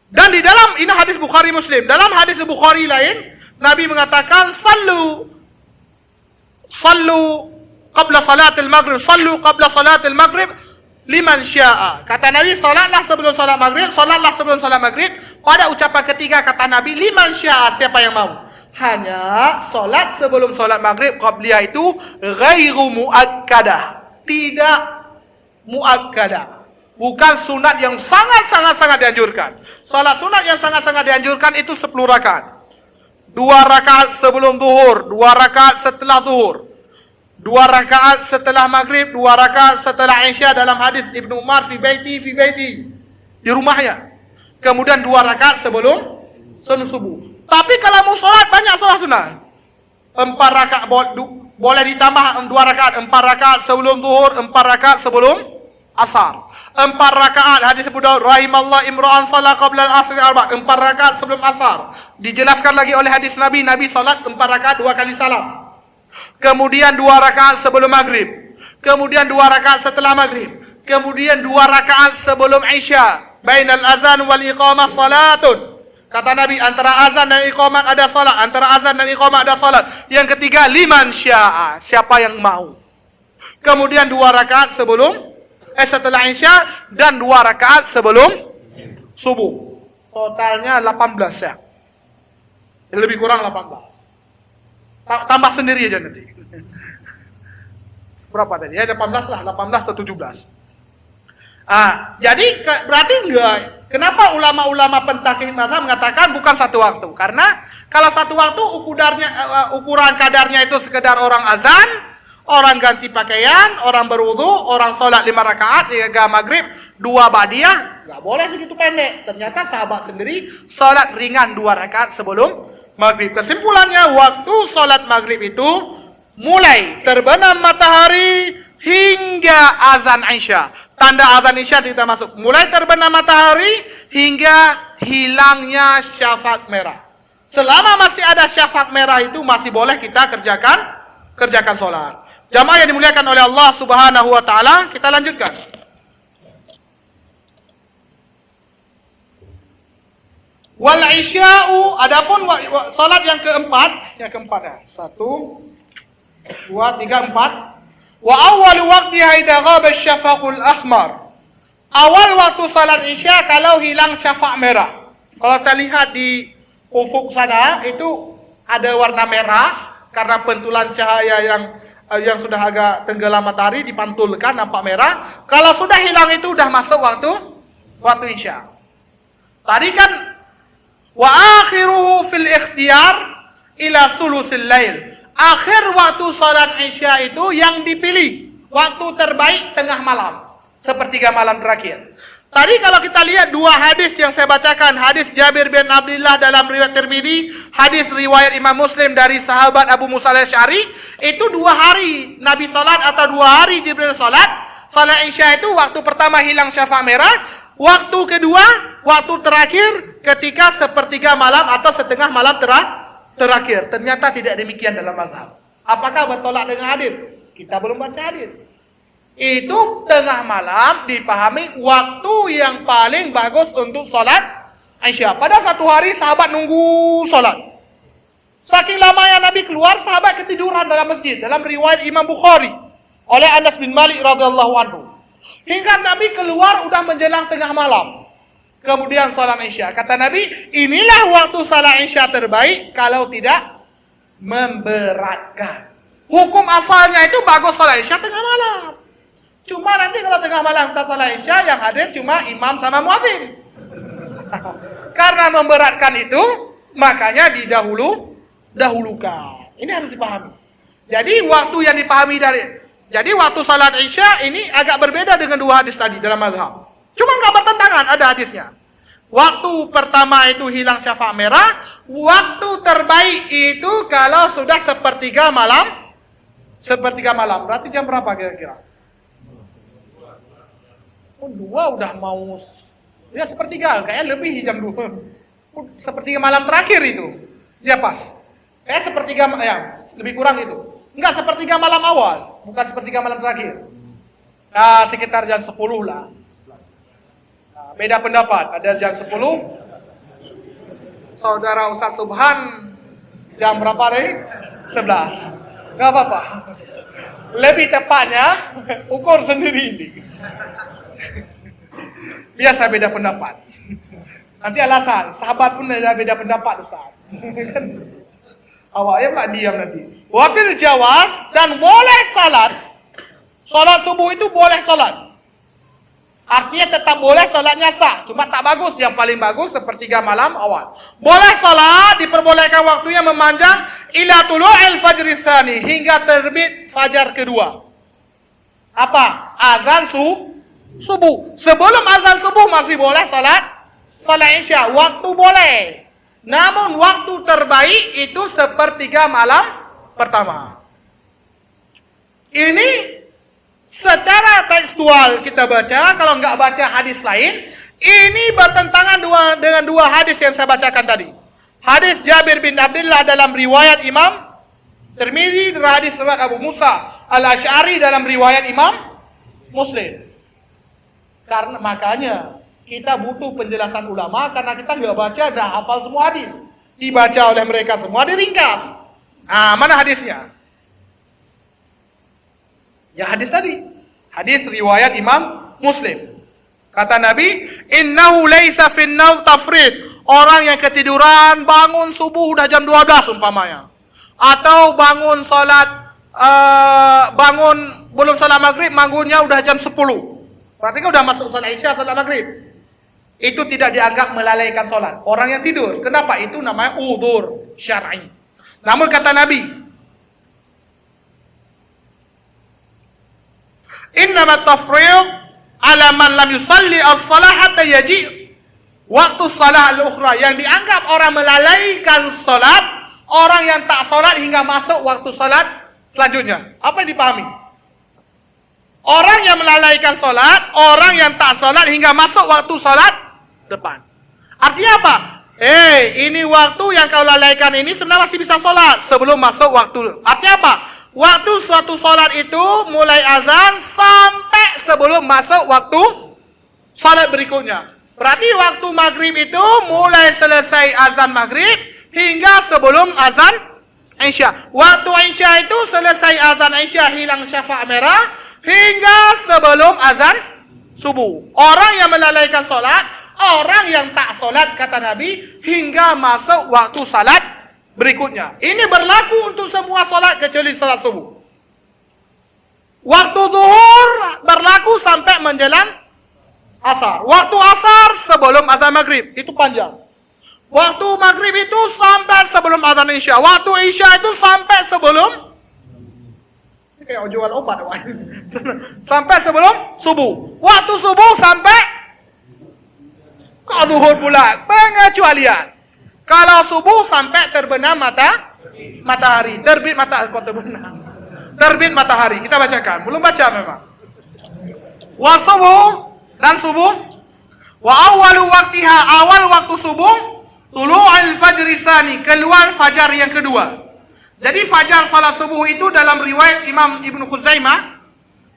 Dan di dalam, ini hadis Bukhari Muslim, dalam hadis Bukhari lain, Nabi mengatakan, sallu qabla salatil maghrib, sallu qabla salatil maghrib, liman sya'a. Kata Nabi, salatlah sebelum salat maghrib, salatlah sebelum salat maghrib. Pada ucapan ketiga kata Nabi, liman sya'a, siapa yang mau. Hanya salat sebelum salat maghrib qabliyah itu ghairu muakkadah, tidak muakkadah, bukan sunat yang sangat dianjurkan. Salat sunat yang sangat dianjurkan itu 10 rakaat. 2 rakaat sebelum zuhur, 2 rakaat setelah zuhur, 2 rakaat setelah maghrib, 2 rakaat setelah isya dalam hadis Ibnu Umar fi baiti di rumahnya. Kemudian 2 rakaat sebelum subuh. Tapi kalau mau sholat banyak sholat sunnah. 4 rakaat boleh ditambah 2 rakaat, 4 rakaat sebelum zuhur, 4 rakaat sebelum asar. 4 rakaat hadis Abu Daud, rahimallah imra'an shalla qabla al-asr 4 rakaat sebelum asar. Dijelaskan lagi oleh hadis Nabi salat 4 rakaat 2 kali salam. Kemudian 2 rakaat sebelum maghrib, kemudian 2 rakaat setelah maghrib, kemudian 2 rakaat sebelum isya. Bainal azan wal iqamah salatun. Kata Nabi, antara azan dan iqamah ada salat, antara azan dan iqamah ada salat. Yang ketiga, liman sya'a, siapa yang mau. Kemudian 2 rakaat setelah isya dan 2 rakaat sebelum subuh. Totalnya 18 ya. Lebih kurang 18. Tambah sendiri aja nanti. Berapa tadi? Ya 18 lah, 18 atau 17. Jadi berarti enggak. Kenapa ulama-ulama pentakhih mazhab mengatakan bukan 1 waktu? Karena kalau 1 waktu ukuran kadarnya itu sekedar orang azan, orang ganti pakaian, orang berwudu, orang sholat 5 rakaat, 3 maghrib, 2 ba'diyah, enggak boleh segitu pendek. Ternyata sahabat sendiri sholat ringan 2 rakaat sebelum maghrib. Kesimpulannya, waktu sholat maghrib itu mulai terbenam matahari hingga azan isya. Tanda azan isya kita masuk. Mulai terbenam matahari hingga hilangnya syafaq merah. Selama masih ada syafaq merah itu masih boleh kita kerjakan sholat. Jamaah yang dimuliakan oleh Allah Subhanahu wa taala, kita lanjutkan. Wal isya'u, adapun salat yang keempat ya. 1 2 3 4. Wa awal waqtiha idza ghaba asy-syafaqul ahmar. Awal waktu salat isya kalau hilang syafaq merah. Kalau kita lihat di ufuk sana itu ada warna merah karena pentulan cahaya yang sudah agak tenggelam matahari dipantulkan nampak merah. Kalau sudah hilang itu udah masuk waktu isya. Tadi kan wa akhiruhu fil ikhtiyar ila sulusil lail. Akhir waktu salat isya itu yang dipilih, waktu terbaik tengah malam, sepertiga malam terakhir. Tadi kalau kita lihat 2 hadis yang saya bacakan, hadis Jabir bin Abdullah dalam riwayat Tirmidzi, hadis riwayat Imam Muslim dari sahabat Abu Musa al-Asy'ari, itu 2 hari Nabi salat atau 2 hari Jibril salat isya itu waktu pertama hilang syafaq merah, waktu kedua, waktu terakhir ketika sepertiga malam atau setengah malam terakhir. Ternyata tidak demikian dalam mazhab. Apakah bertolak dengan hadis? Kita belum baca hadis. Itu tengah malam dipahami waktu yang paling bagus untuk sholat isya. Pada satu hari sahabat nunggu sholat. Saking lamanya Nabi keluar, sahabat ketiduran dalam masjid. Dalam riwayat Imam Bukhari oleh Anas bin Malik radhiyallahu anhu. Hingga Nabi keluar udah menjelang tengah malam. Kemudian salat isya. Kata Nabi, inilah waktu salat isya terbaik kalau tidak memberatkan. Hukum asalnya itu bagus salat Isya tengah malam. Cuma nanti kalau tengah malam kita salat Isya, yang hadir cuma imam sama muadzin. Karena memberatkan itu, makanya didahulukan. Ini harus dipahami. Jadi waktu yang dipahami jadi waktu salat Isya ini agak berbeda dengan dua hadis tadi dalam mazhab. Cuma nggak bertentangan, ada hadisnya. Waktu pertama itu hilang syafa' merah, waktu terbaik itu kalau sudah sepertiga malam. Berarti jam berapa kira-kira? Oh, 2 udah mau, ya sepertiga, kayaknya lebih jam 2. Sepertiga malam terakhir itu, dia pas. Kayak sepertiga, ya lebih kurang itu. Enggak, sepertiga malam awal, bukan sepertiga malam terakhir. Nah, sekitar jam 10 lah. Nah, beda pendapat, ada jam 10. Saudara Ustaz Subhan, jam berapa tadi? 11. Gak apa-apa. Lebih tepatnya, ukur sendiri ini. Biasa beda pendapat. Nanti alasan, sahabat pun ada beda pendapat Ustaz. Awaknya pula diam nanti. Wafil jawas, dan boleh salat subuh itu boleh salat. Artinya tetap boleh salatnya sah, cuma tak bagus. Yang paling bagus sepertiga malam awal. Boleh salat, diperbolehkan waktunya memanjang ila tulu'il fajri tsani, hingga terbit fajar kedua. Apa? Azan subuh. Sebelum azan subuh masih boleh salat Isya, waktu boleh. Namun waktu terbaik itu sepertiga malam pertama. Ini secara tekstual kita baca, kalau nggak baca hadis lain, ini bertentangan dengan dua hadis yang saya bacakan tadi. Hadis Jabir bin Abdullah dalam riwayat Imam Tirmizi, dan hadis riwayat Abu Musa al-Asy'ari dalam riwayat Imam Muslim. Karena makanya kita butuh penjelasan ulama, karena kita nggak baca dah hafal semua hadis. Dibaca oleh mereka semua, diringkas. Mana hadisnya? Ya hadis tadi. Hadis riwayat Imam Muslim. Kata Nabi, "Innahu laisa fin naum tafrid." Orang yang ketiduran bangun subuh udah jam 12 umpamanya. Atau bangun belum salat maghrib, bangunnya udah jam 10. Berarti kan udah masuk salat Isya, salat maghrib. Itu tidak dianggap melalaikan salat. Orang yang tidur. Kenapa? Itu namanya uzur syar'i. Namun kata Nabi, innamat tafriq ala man lam yusalli as-salah hatta yaji waktu salah al-ukhra. Yang dianggap orang melalaikan salat, orang yang tak salat hingga masuk waktu salat selanjutnya. Apa yang dipahami? Orang yang melalaikan salat, orang yang tak salat hingga masuk waktu salat depan. Artinya apa? Ini waktu yang kau lalaikan ini sebenarnya masih bisa salat sebelum masuk waktu. Artinya apa? Waktu suatu salat itu mulai azan sampai sebelum masuk waktu salat berikutnya. Berarti waktu maghrib itu mulai selesai azan maghrib hingga sebelum azan Isya. Waktu Isya itu selesai azan Isya, hilang syafa' merah hingga sebelum azan subuh. Orang yang melalaikan salat, orang yang tak salat kata Nabi hingga masuk waktu salat berikutnya. Ini berlaku untuk semua salat kecuali salat subuh. Waktu zuhur berlaku sampai menjelang asar. Waktu asar sebelum azan maghrib, itu panjang. Waktu maghrib itu sampai sebelum azan Isya. Waktu Isya itu sampai sebelum, kayak jual obat, sampai sebelum subuh. Waktu subuh sampai ke zuhur pula. Pengecualian. Kalau subuh sampai terbenam matahari. Terbit matahari. Kita bacakan. Belum baca memang. Wa subuh, dan subuh. Wa awwalu waqtiha, awal waktu subuh. Tulu'il fajri tsani, keluar fajar yang kedua. Jadi fajar salat subuh itu dalam riwayat Imam Ibnu Khuzaimah,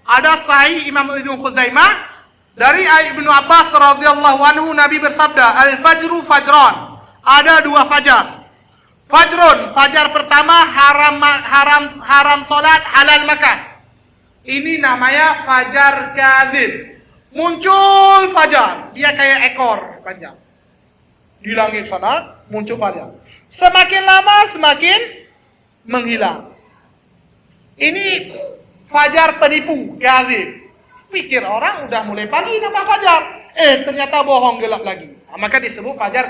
ada sahih Imam Ibnu Khuzaimah dari Ibnu Abbas radhiyallahu anhu, Nabi bersabda, "Al-fajru fajran." Ada 2 fajar. Fajrun, fajar pertama haram salat, halal makan. Ini namanya fajar kadzib. Muncul fajar, dia kayak ekor panjang. Di langit sana muncul fajar. Semakin lama semakin menghilang. Ini fajar penipu, kadzib. Pikir orang udah mulai pagi nampak fajar. Ternyata bohong, gelap lagi. Maka disebut fajar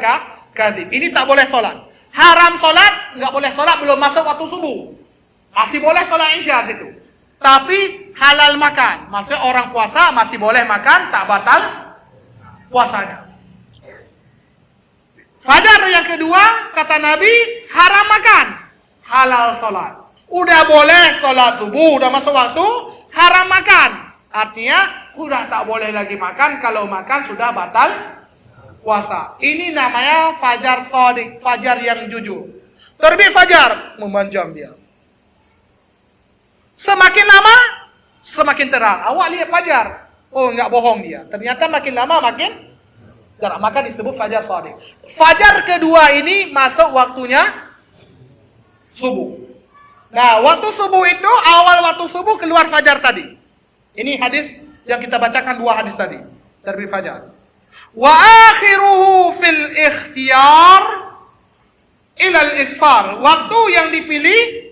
kadzib. Ini tak boleh solat. Haram solat, nggak boleh solat belum masuk waktu subuh. Masih boleh solat isya situ. Tapi halal makan. Maksudnya orang puasa masih boleh makan, tak batal puasanya. Fajar yang kedua, kata Nabi, haram makan, halal solat. Udah boleh solat subuh, udah masuk waktu, haram makan. Artinya, sudah tak boleh lagi makan, kalau makan sudah batal puasa. Ini namanya fajar shadiq, fajar yang jujur. Terbit fajar, memanjang dia. Semakin lama, semakin terang. Awak lihat fajar, oh enggak bohong dia. Ternyata makin lama makin terang. Maka disebut fajar shadiq. Fajar kedua ini masuk waktunya subuh. Nah, waktu subuh itu, awal waktu subuh keluar fajar tadi. Ini hadis yang kita bacakan, dua hadis tadi. Terbit fajar. Wa akhiruhu fil ikhtiyar ilal isfar. Waktu yang dipilih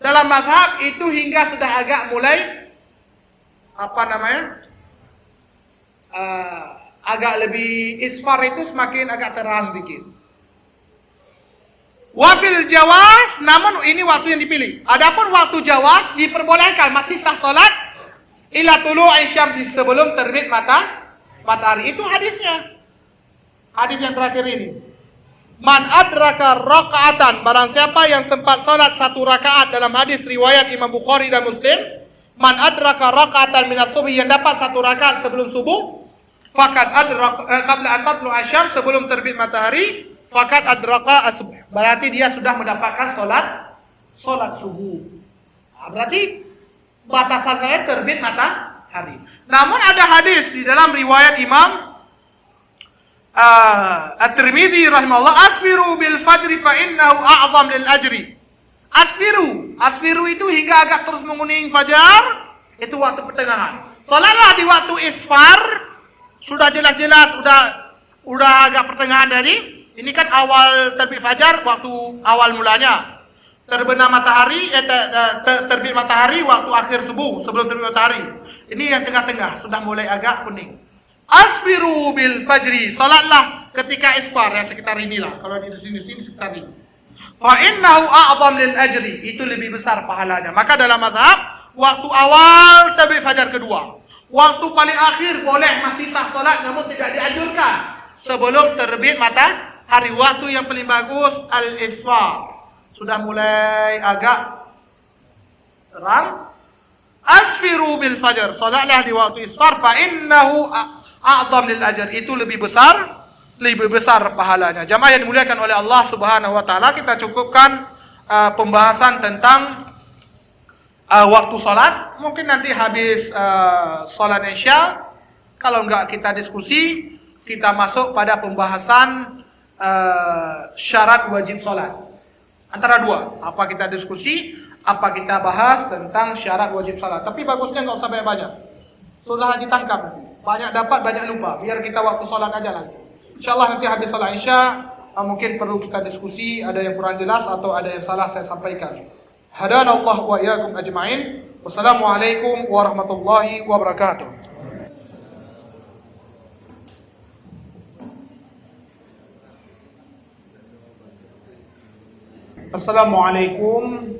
dalam mazhab itu hingga sudah agak mulai agak lebih isfar, itu semakin agak terang dikit. Wafil jawas, namun ini waktu yang dipilih. Adapun waktu jawas diperbolehkan, masih sah solat ila tulu'i syamsi, sebelum terbit matahari. Itu hadisnya. Hadis yang terakhir ini. Man adraka raka'atan, barang siapa yang sempat solat satu rakaat, dalam hadis riwayat Imam Bukhari dan Muslim. Man adraka raka'atan minas subuh, yang dapat satu rakaat sebelum subuh, faqad adraka qabla an tatlu'a syams, sebelum terbit matahari, faqad adraka as-subuh. Berarti dia sudah mendapatkan solat subuh. Berarti batasannya terbit matahari. Namun ada hadis di dalam riwayat Imam At-Tirmidzi rahimahullah, asfiru bil fajri fa innahu a'zam lil ajri. Asfiru itu hingga agak terus menguning fajar, itu waktu pertengahan. Salatlah di waktu isfar, sudah jelas-jelas udah agak pertengahan dari. Ini kan awal terbit fajar, waktu awal mulanya. Terbenam matahari, terbit matahari waktu akhir subuh, sebelum terbit matahari. Ini yang tengah-tengah, sudah mulai agak kuning. Asbiru bil fajri, salatlah ketika isfar, yang sekitar inilah. Kalau di sini sekitar ini. Fa innahu a'zam lil ajri, itu lebih besar pahalanya. Maka dalam mazhab, waktu awal terbit fajar kedua. Waktu paling akhir boleh masih sah salat, namun tidak dianjurkan sebelum terbit matahari. Waktu yang paling bagus al-isfar. Sudah mulai agak terang. Asfiru bil fajr, salatlah di waktu isfar, fa innahu a'zam lil ajr, itu lebih besar pahalanya. Jamaah yang dimuliakan oleh Allah Subhanahu wa taala, kita cukupkan pembahasan tentang waktu salat. Mungkin nanti habis salat Isya, kalau enggak kita diskusi, kita masuk pada pembahasan syarat wajib salat. Antara dua, apa kita diskusi, apa kita bahas tentang syarat wajib salat. Tapi bagusnya nggak usah banyak-banyak. Sudah ditangkap nanti. Banyak dapat, banyak lupa. Biar kita waktu salat aja lagi. Insyaallah nanti habis salat Isya mungkin perlu kita diskusi, ada yang kurang jelas atau ada yang salah saya sampaikan. Hadanallahu wa iyyakum ajma'in. Wassalamualaikum warahmatullahi wabarakatuh. Assalamualaikum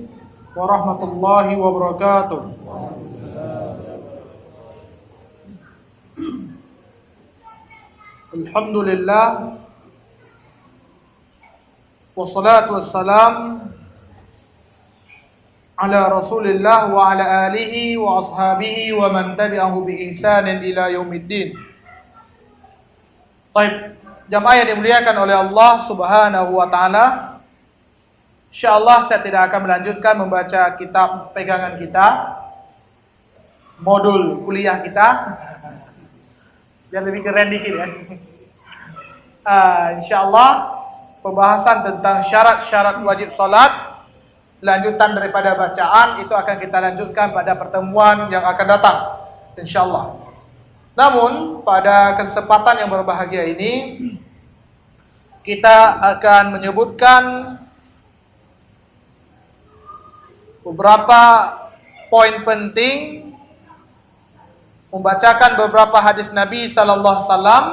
warahmatullahi wabarakatuh. Alhamdulillah, wassalatu wassalam ala Rasulillah wa ala alihi wa ashabihi wa man tabi'ahu bi ihsanin ila yaumiddin. Baik, jamaah yang dimuliakan oleh Allah Subhanahu wa taala, insyaallah saya tidak akan melanjutkan membaca kitab pegangan kita, modul kuliah kita, biar lebih keren dikit ya. Insyaallah pembahasan tentang syarat-syarat wajib salat, lanjutan daripada bacaan itu akan kita lanjutkan pada pertemuan yang akan datang, insyaallah. Namun pada kesempatan yang berbahagia ini kita akan menyebutkan beberapa poin penting, membacakan beberapa hadis Nabi sallallahu alaihi wasallam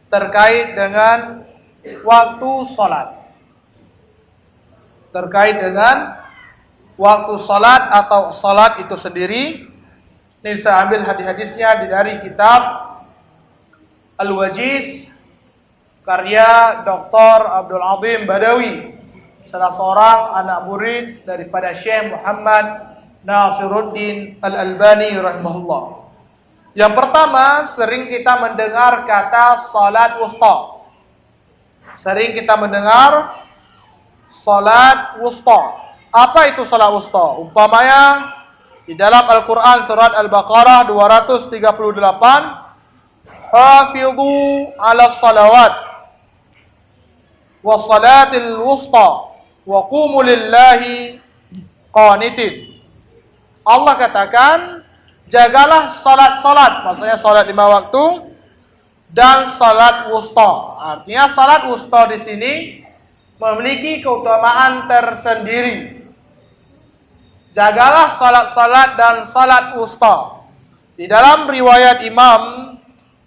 terkait dengan waktu salat. Terkait dengan waktu salat atau salat itu sendiri. Ini saya ambil hadis-hadisnya dari kitab Al-Wajiz karya Dr. Abdul Azim Badawi, salah seorang anak murid daripada Syekh Muhammad Nasiruddin Al-Albani rahimahullah. Yang pertama, sering kita mendengar kata salat wusta. Sering kita mendengar salat wusta. Apa itu salat wusta? Umpamanya di dalam Al-Quran surat Al-Baqarah 238, hafidhu ala salawat wa salatil wusta wa qumu lillahi qanitin. Allah katakan, jagalah salat-salat, maksudnya salat 5 waktu dan salat wusta. Artinya salat wusta di sini memiliki keutamaan tersendiri. Jagalah salat-salat dan salat wusta. Di dalam riwayat Imam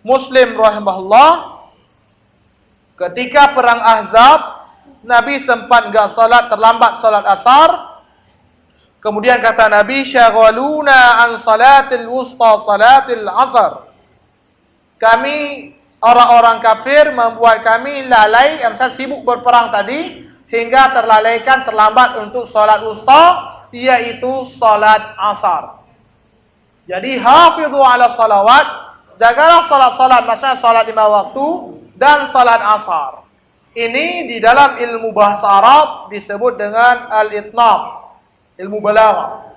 Muslim rahimahullah, ketika perang Ahzab, Nabi sempat enggak salat, terlambat salat asar. Kemudian kata Nabi, syaghaluna an salatil wusta salatil asar. Kami orang-orang kafir membuat kami lalai, misalnya sibuk berperang tadi, hingga terlalaikan, terlambat untuk salat wusta, yaitu salat asar. Jadi hafidhu ala salawat, jagalah salat-salat, maksudnya salat 5 waktu dan salat asar. Ini di dalam ilmu bahasa Arab disebut dengan al-itnab, ilmu balaghah.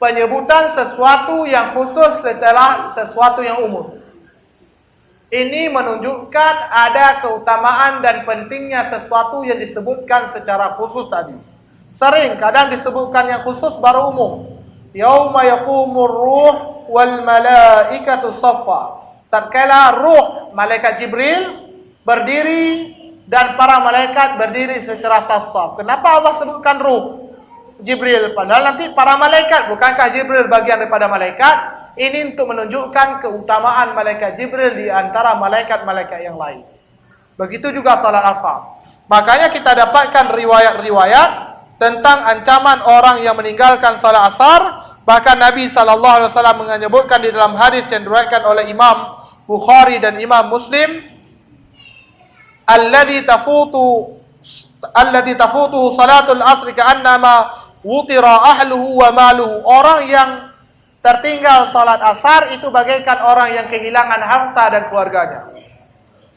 Penyebutan sesuatu yang khusus setelah sesuatu yang umum. Ini menunjukkan ada keutamaan dan pentingnya sesuatu yang disebutkan secara khusus tadi. Sering, kadang disebutkan yang khusus baru umum. Yauma yaqumur ruh wal malaikatu saffa. Tatkala ruh, malaikat Jibril berdiri dan para malaikat berdiri secara saf-saf. Kenapa Allah sebutkan ruh Jibril? Padahal nanti para malaikat, bukankah Jibril bagian daripada malaikat? Ini untuk menunjukkan keutamaan malaikat Jibril di antara malaikat-malaikat yang lain. Begitu juga salat asar. Makanya kita dapatkan riwayat-riwayat tentang ancaman orang yang meninggalkan salat asar. Bahkan Nabi SAW menyebutkan di dalam hadis yang diriwayatkan oleh Imam Bukhari dan Imam Muslim, alladzi tafutuhu salatul asri ka'annama wutira ahluhu wa maluhu. Orang yang tertinggal salat asar itu bagaikan orang yang kehilangan harta dan keluarganya.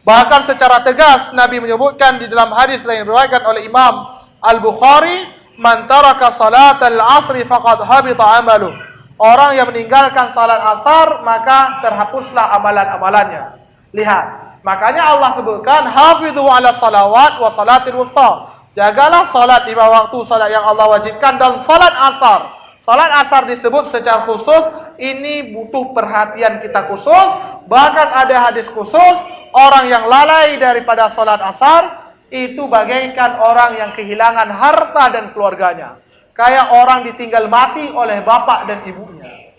Bahkan secara tegas Nabi menyebutkan di dalam hadis yang diriwayatkan oleh Imam Al-Bukhari, man taraka salatal asri faqad habita amaluh. Orang yang meninggalkan salat asar maka terhapuslah amalan-amalannya. Lihat, makanya Allah sebutkan hafidhu ala salawat wa salatil wusta. Jagalah salat 5 waktu, salat yang Allah wajibkan, dan salat asar. Salat asar disebut secara khusus, ini butuh perhatian kita khusus. Bahkan ada hadis khusus, orang yang lalai daripada salat asar itu bagaikan orang yang kehilangan harta dan keluarganya. Kayak orang ditinggal mati oleh bapak dan ibunya.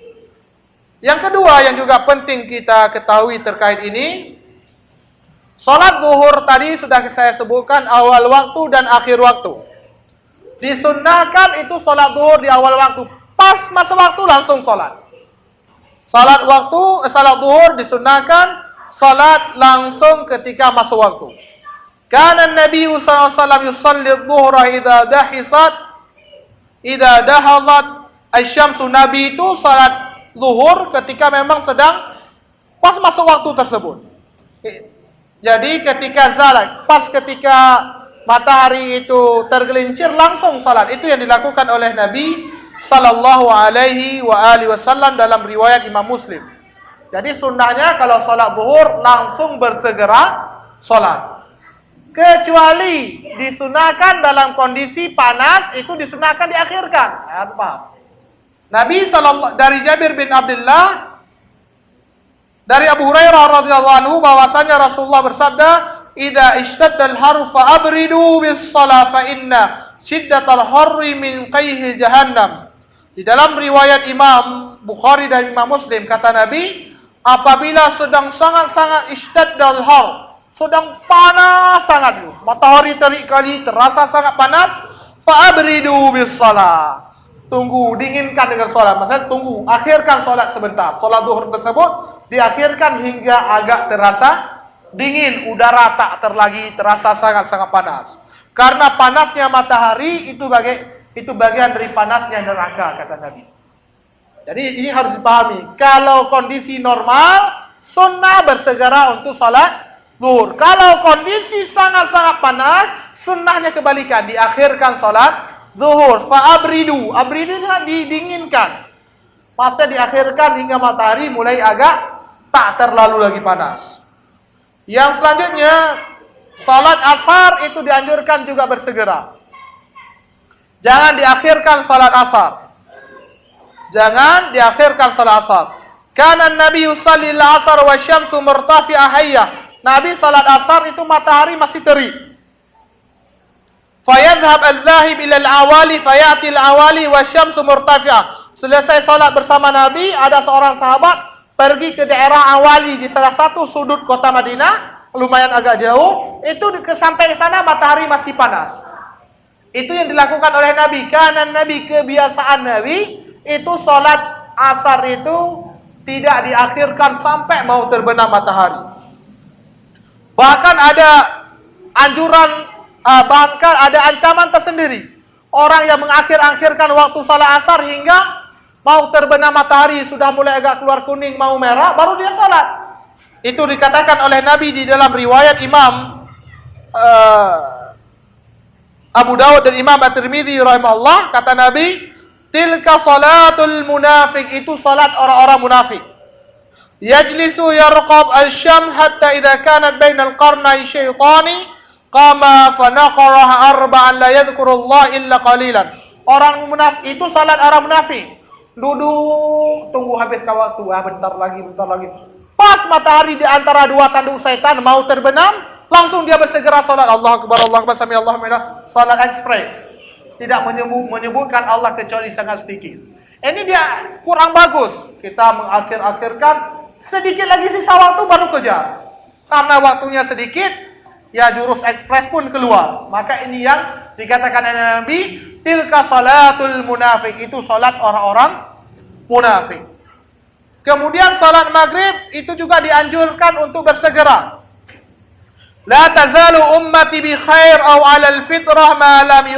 Yang kedua yang juga penting kita ketahui terkait ini, salat zuhur tadi sudah saya sebutkan awal waktu dan akhir waktu. Disunnahkan itu salat zuhur di awal waktu. Pas masa waktu langsung salat. Salat zuhur disunnahkan salat langsung ketika masa waktu. Kana Nabi sallallahu alaihi wasallam yusalli adh-dhuhra idza dahazat asy-syamsu. Nabi itu salat zuhur ketika memang sedang pas masa waktu tersebut. Jadi ketika zalat, pas ketika matahari itu tergelincir langsung salat. Itu yang dilakukan oleh Nabi sallallahu alaihi wasallam dalam riwayat Imam Muslim. Jadi sunnahnya kalau salat zuhur langsung bersegera salat. Kecuali disunahkan dalam kondisi panas, itu disunahkan diakhirkan. Apa? Nabi dari Jabir bin Abdullah dari Abu Hurairah radhiyallahu anhu bahwasanya Rasulullah bersabda, "Idza ishtadda al-haru fa abridu bis shalah fa inna syiddatal harri min qayhi jahannam. Di dalam riwayat Imam Bukhari dan Imam Muslim kata Nabi, apabila sedang sangat-sangat isyaddal har, sedang panas sangat, matahari terik kali, terasa sangat panas, fa'abridu bis salat. Tunggu, dinginkan dengan solat. Maksudnya tunggu, akhirkan solat sebentar. Solat zuhur tersebut diakhirkan hingga agak terasa dingin, udara tak terasa sangat-sangat panas. Karena panasnya matahari itu bagian dari panasnya neraka, kata Nabi. Jadi ini harus dipahami. Kalau kondisi normal, sunnah bersegera untuk solat zuhur. Kalau kondisi sangat-sangat panas, sunnahnya kebalikan, diakhirkan solat zuhur. Fa'abridu, abridu didinginkan. Maksudnya diakhirkan hingga matahari mulai agak tak terlalu lagi panas. Yang selanjutnya, salat asar itu dianjurkan juga bersegera. Jangan diakhirkan salat asar. Jangan diakhirkan salat asar. Kana Nabi yusalli al-asar wa syamsu murtafi'ah hayya. Nabi salat asar itu matahari masih terik. Fayadhhab al-dhahib ila al-awali fayati al-awali wa syamsu murtafi'ah. Selesai salat bersama Nabi, ada seorang sahabat pergi ke daerah Awali di salah satu sudut kota Madinah, lumayan agak jauh. Itu sampai ke sana matahari masih panas. Itu yang dilakukan oleh Nabi. Karena Nabi, kebiasaan Nabi itu salat asar itu tidak diakhirkan sampai mau terbenam matahari. Bahkan ada anjuran, bahkan ada ancaman tersendiri. Orang yang mengakhir-akhirkan waktu salat asar hingga mau terbenam matahari, sudah mulai agak keluar kuning, mau merah, baru dia salat. Itu dikatakan oleh Nabi di dalam riwayat Imam Abu Dawud dan Imam At-Tirmidzi rahimahullah, kata Nabi, tilka salatul munafiq, itu salat orang-orang munafik. Yajlisu yarqab al-syam hatta idza kanat bainal qarnay syaitani qama fanaqarah arba'an la yadhkurullah illa qalilan. Orang munafik itu salat orang munafik. Duduk tunggu habis waktu, bentar lagi. Pas matahari di antara dua tanduk setan mau terbenam, langsung dia bersegera salat. Allah akbar, sami Allahu liman. Salat ekspres. Tidak menyebutkan Allah kecuali sangat sedikit. Ini dia kurang bagus. Kita mengakhir-akhirkan, sedikit lagi sisa waktu baru kejar. Karena waktunya sedikit, ya jurus ekspres pun keluar. Maka ini yang dikatakan oleh Nabi, tilka salatul munafik, itu salat orang-orang munafik. Kemudian salat maghrib itu juga dianjurkan untuk bersegera. La tazalu ummati bi khair aw 'ala al-fitrah ma lam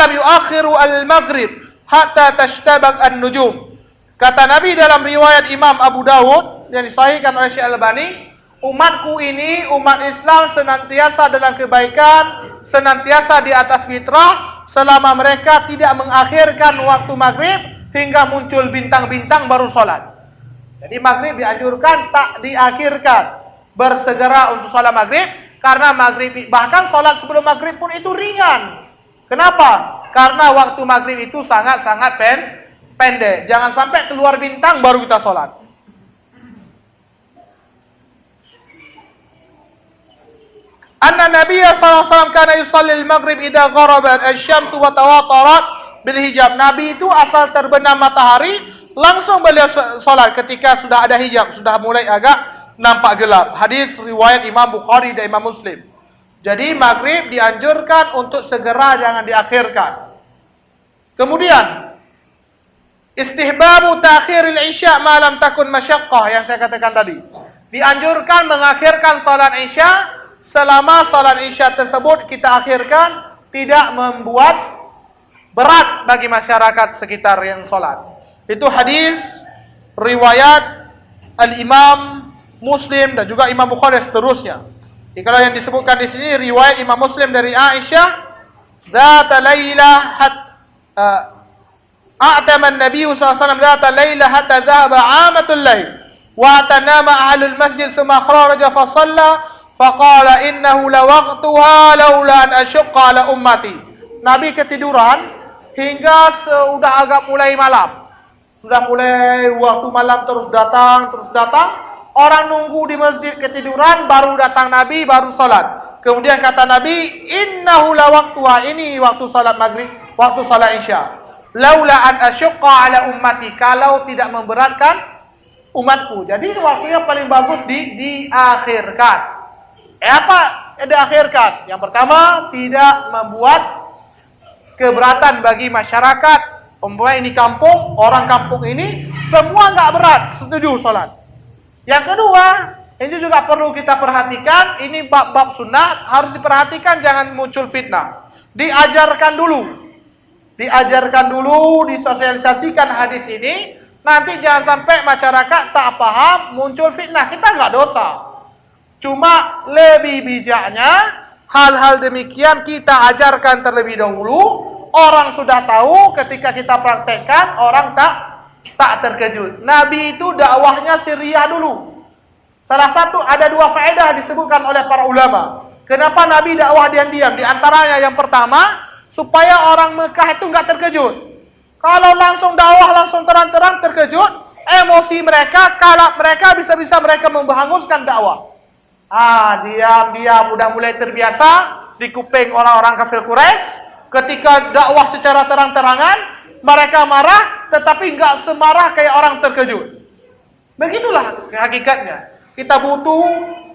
yuakhiru al-maghrib hatta tashtabak an-nujum. Kata Nabi dalam riwayat Imam Abu Dawud yang disahihkan oleh Syekh Al-Albani, umatku ini, umat Islam senantiasa dalam kebaikan, senantiasa di atas fitrah, selama mereka tidak mengakhirkan waktu maghrib hingga muncul bintang-bintang baru sholat. Jadi maghrib dianjurkan tak diakhirkan, bersegera untuk sholat maghrib, karena maghrib, bahkan sholat sebelum maghrib pun itu ringan. Kenapa? Karena waktu maghrib itu sangat-sangat pendek. Jangan sampai keluar bintang baru kita sholat. Anna Nabiya sallallahu alaihi wasallam kana yusalli al-maghrib idza gharabat asy-syamsu wa tawatarat bil hijab. Nabi itu asal terbenam matahari, langsung beliau salat ketika sudah ada hijab, sudah mulai agak nampak gelap. Hadis riwayat Imam Bukhari dan Imam Muslim. Jadi maghrib dianjurkan untuk segera, jangan diakhirkan. Kemudian istihbabu ta'khiril isya ma lam takun masyaqqah, yang saya katakan tadi. Dianjurkan mengakhirkan salat isya selama salat isya tersebut kita akhirkan tidak membuat berat bagi masyarakat sekitar yang salat. Itu hadis riwayat Al-Imam Muslim dan juga Imam Bukhari dan seterusnya. Jadi kalau yang disebutkan di sini riwayat Imam Muslim dari Aisyah, dzata lailah a'tama an-nabiy sallallahu alaihi wasallam dzata lailah hatta dhahaba 'amatul lail wa tanama ahlul masjid thumma kharaja fa shalla faqala innahu lawaqtuha laula an ashqa ala ummati. Nabi ketiduran hingga sudah agak mulai malam. Sudah mulai waktu malam terus datang. Orang nunggu di masjid ketiduran, baru datang Nabi, baru salat. Kemudian kata Nabi, innahu la waqtuha, ini waktu salat maghrib, waktu salat isya. Laula an asyqa ala ummati, kalau tidak memberatkan umatku. Jadi waktunya paling bagus diakhirkan. Apa diakhirkan? Yang pertama, tidak membuat keberatan bagi masyarakat. Umpamanya ini kampung, orang kampung ini semua enggak berat, setuju salat. Yang kedua, ini juga perlu kita perhatikan, ini bab-bab sunnah harus diperhatikan, jangan muncul fitnah. Diajarkan dulu, disosialisasikan hadis ini, nanti jangan sampai masyarakat tak paham, muncul fitnah. Kita nggak dosa. Cuma lebih bijaknya, hal-hal demikian kita ajarkan terlebih dahulu. Orang sudah tahu, ketika kita praktekkan, orang tak terkejut. Nabi itu dakwahnya sirriyah dulu. Salah satu, ada dua faedah disebutkan oleh para ulama. Kenapa Nabi dakwah diam-diam? Di antaranya yang pertama, supaya orang Mekah itu enggak terkejut. Kalau langsung dakwah, langsung terang-terang terkejut, emosi mereka, kalap mereka, bisa-bisa mereka menghanguskan dakwah. Diam-diam, udah mulai terbiasa di kuping orang-orang kafir Quraisy. Ketika dakwah secara terang-terangan, mereka marah, tetapi enggak semarah kayak orang terkejut. Begitulah hakikatnya. Kita butuh,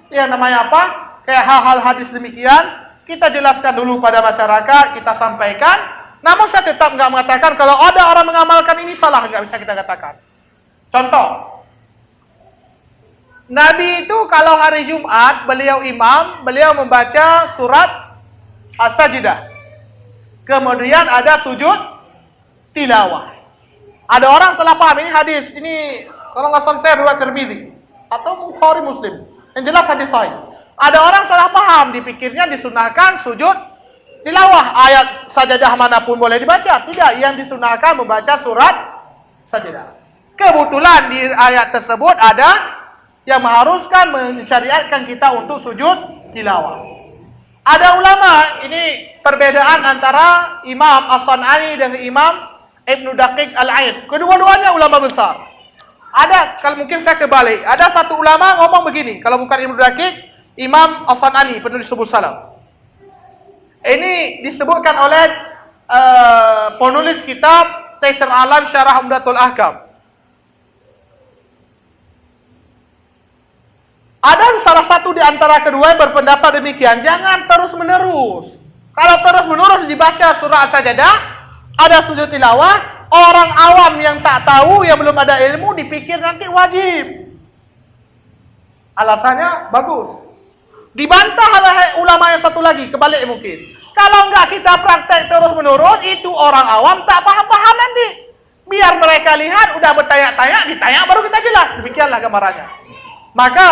yang namanya apa? Kayak hal-hal hadis demikian, kita jelaskan dulu pada masyarakat, kita sampaikan. Namun saya tetap nggak mengatakan kalau ada orang mengamalkan ini salah, nggak bisa kita katakan. Contoh, Nabi itu kalau hari Jumat, beliau imam, beliau membaca surat As-Sajdah. Kemudian ada sujud tilawah. Ada orang salah paham, ini hadis, ini kalau nggak salah saya riwayat Tirmidzi atau Bukhari Muslim. Yang jelas hadis sahih. Ada orang salah paham, dipikirnya disunahkan sujud tilawah, ayat sajadah manapun boleh dibaca. Tidak, yang disunahkan membaca surat sajadah. Kebetulan di ayat tersebut ada yang mengharuskan, mensyariatkan kita untuk sujud tilawah. Ada ulama, ini perbedaan antara Imam As-San'ani dengan Imam Ibnu Daqiq Al-Aid. Kedua-duanya ulama besar. Ada, kalau mungkin saya kebalik, ada satu ulama ngomong begini, kalau bukan Ibnu Daqiq, Imam As-San'ani, penulis Subul Salam. Ini disebutkan oleh penulis kitab Taisir Alam Syarah Umdatul Ahkam. Ada salah satu di antara kedua yang berpendapat demikian, jangan terus-menerus. Kalau terus-menerus dibaca surah As-Sajdah, ada sujud tilawah, orang awam yang tak tahu, yang belum ada ilmu, dipikir nanti wajib. Alasannya bagus. Dibantah oleh ulama yang satu lagi, kebalik mungkin. Kalau enggak kita praktek terus-menerus, itu orang awam tak paham-paham nanti. Biar mereka lihat, udah bertanya-tanya, ditanya baru kita jelas. Demikianlah gambarannya. Maka,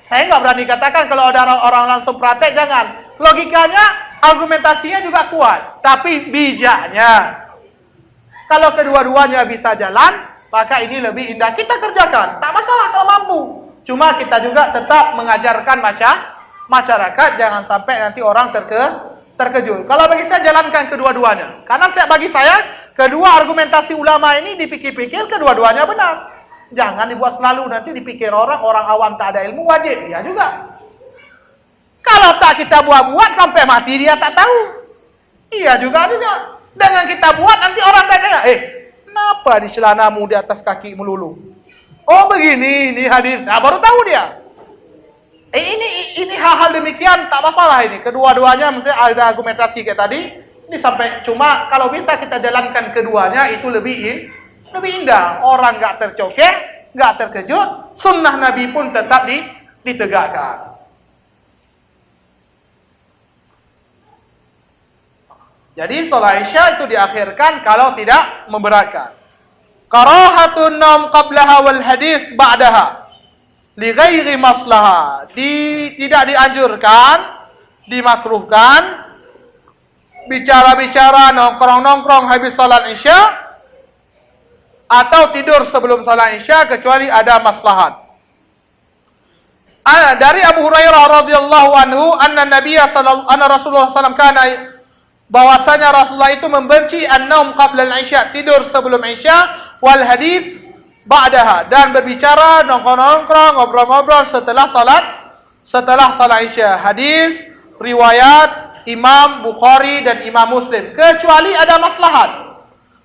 saya nggak berani katakan kalau ada orang langsung praktek, jangan. Logikanya, argumentasinya juga kuat. Tapi bijaknya. Kalau kedua-duanya bisa jalan, maka ini lebih indah. Kita kerjakan. Tak masalah kalau mampu. Cuma kita juga tetap mengajarkan masyarakat, jangan sampai nanti orang terkejut. Kalau bagi saya, jalankan kedua-duanya. Karena bagi saya, kedua argumentasi ulama ini dipikir-pikir, kedua-duanya benar. Jangan dibuat selalu, nanti dipikir orang awam tak ada ilmu, wajib. Ya juga. Kalau tak kita buat-buat, sampai mati dia tak tahu. Iya juga. Dengan kita buat, nanti orang tanya, kenapa di celanamu di atas kaki melulu? Oh begini, ini hadis. Baru tahu dia. Ini hal-hal demikian, tak masalah ini. Kedua-duanya, misalnya ada argumentasi kayak tadi, ini sampai, cuma kalau bisa kita jalankan keduanya, itu lebih indah. Orang nggak tercokeh, nggak terkejut, sunnah Nabi pun tetap ditegakkan. Jadi sholat isya itu diakhirkan kalau tidak memberatkan. Karahatun naum qablaha wal hadis ba'daha li ghairi maslahah. Tidak dianjurkan, dimakruhkan bicara-bicara, nongkrong-nongkrong habis sholat isya atau tidur sebelum sholat isya kecuali ada maslahat. Dari Abu Hurairah radhiyallahu anhu, anna Rasulullah sallallahu kana, bahwasanya Rasulullah itu membenci an-naum qabla al-isya, tidur sebelum isya, wal hadits ba'daha, dan berbicara, nongkrong-nongkrong, ngobrol-ngobrol setelah salat isya. Hadis riwayat Imam Bukhari dan Imam Muslim, kecuali ada maslahat.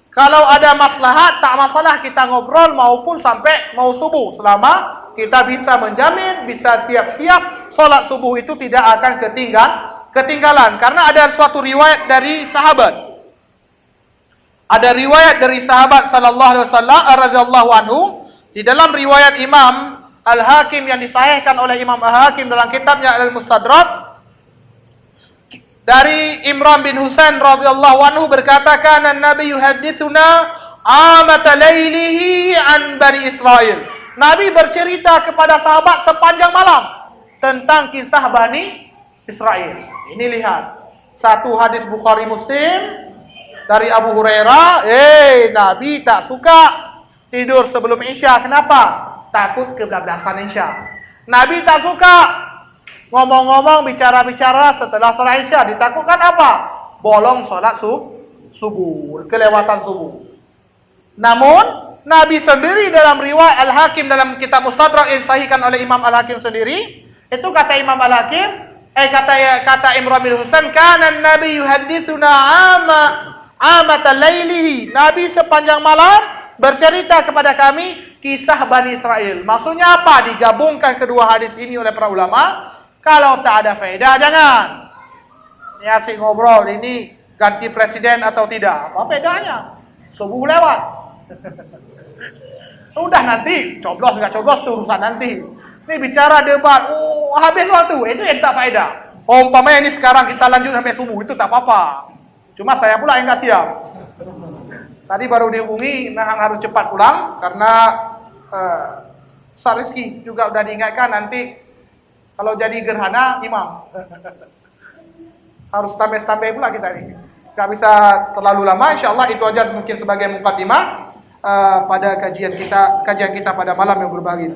Kalau ada maslahat, tak masalah kita ngobrol maupun sampai mau subuh, selama kita bisa menjamin, bisa siap-siap solat subuh itu tidak akan ketinggalan. Karena ada suatu riwayat dari sahabat. Ada riwayat dari sahabat sallallahu alaihi wasallam radhiyallahu anhu, di dalam riwayat Imam Al-Hakim yang disahihkan oleh Imam Al-Hakim dalam kitabnya Al-Mustadrak, dari Imran bin Husain radhiyallahu anhu berkata, kana Nabi yuhadditsuna amata lailihi an Bani Israil. Nabi bercerita kepada sahabat sepanjang malam tentang kisah Bani Israel. Ini lihat, satu hadis Bukhari Muslim dari Abu Hurairah, Nabi tak suka tidur sebelum Isya. Kenapa? Takut kebablasan Isya. Nabi tak suka ngomong-ngomong, bicara-bicara setelah salat Isya. Ditakutkan apa? Bolong salat subuh, kelewatan subuh. Namun Nabi sendiri dalam riwayat Al-Hakim dalam kitab Mustadrak yang disahihkan oleh Imam Al-Hakim sendiri, itu kata Imam Al-Hakim, kata Imran bin Husain, kana Nabi yuhadditsuna amata lailihi. Nabi sepanjang malam bercerita kepada kami kisah Bani Israel. Maksudnya apa? Digabungkan kedua hadis ini oleh para ulama. Kalau tak ada faedah, jangan. Ini asik ngobrol, ini ganti presiden atau tidak. Apa faedahnya? Subuh lewat. Udah nanti, coblos nggak coblos itu urusan nanti. Ini bicara debat, habis waktu, itu yang tak faedah. Umpamanya ini sekarang kita lanjut sampai subuh, itu tak apa-apa. Cuma saya pula yang nggak siap. Tadi baru dihubungi, harus cepat pulang, karena Ustaz Rizky juga udah diingatkan nanti kalau jadi gerhana, imam. Harus standby pula kita ini. Gak bisa terlalu lama, insyaAllah itu aja mungkin sebagai mukaddimah pada kajian kita pada malam yang berbagi.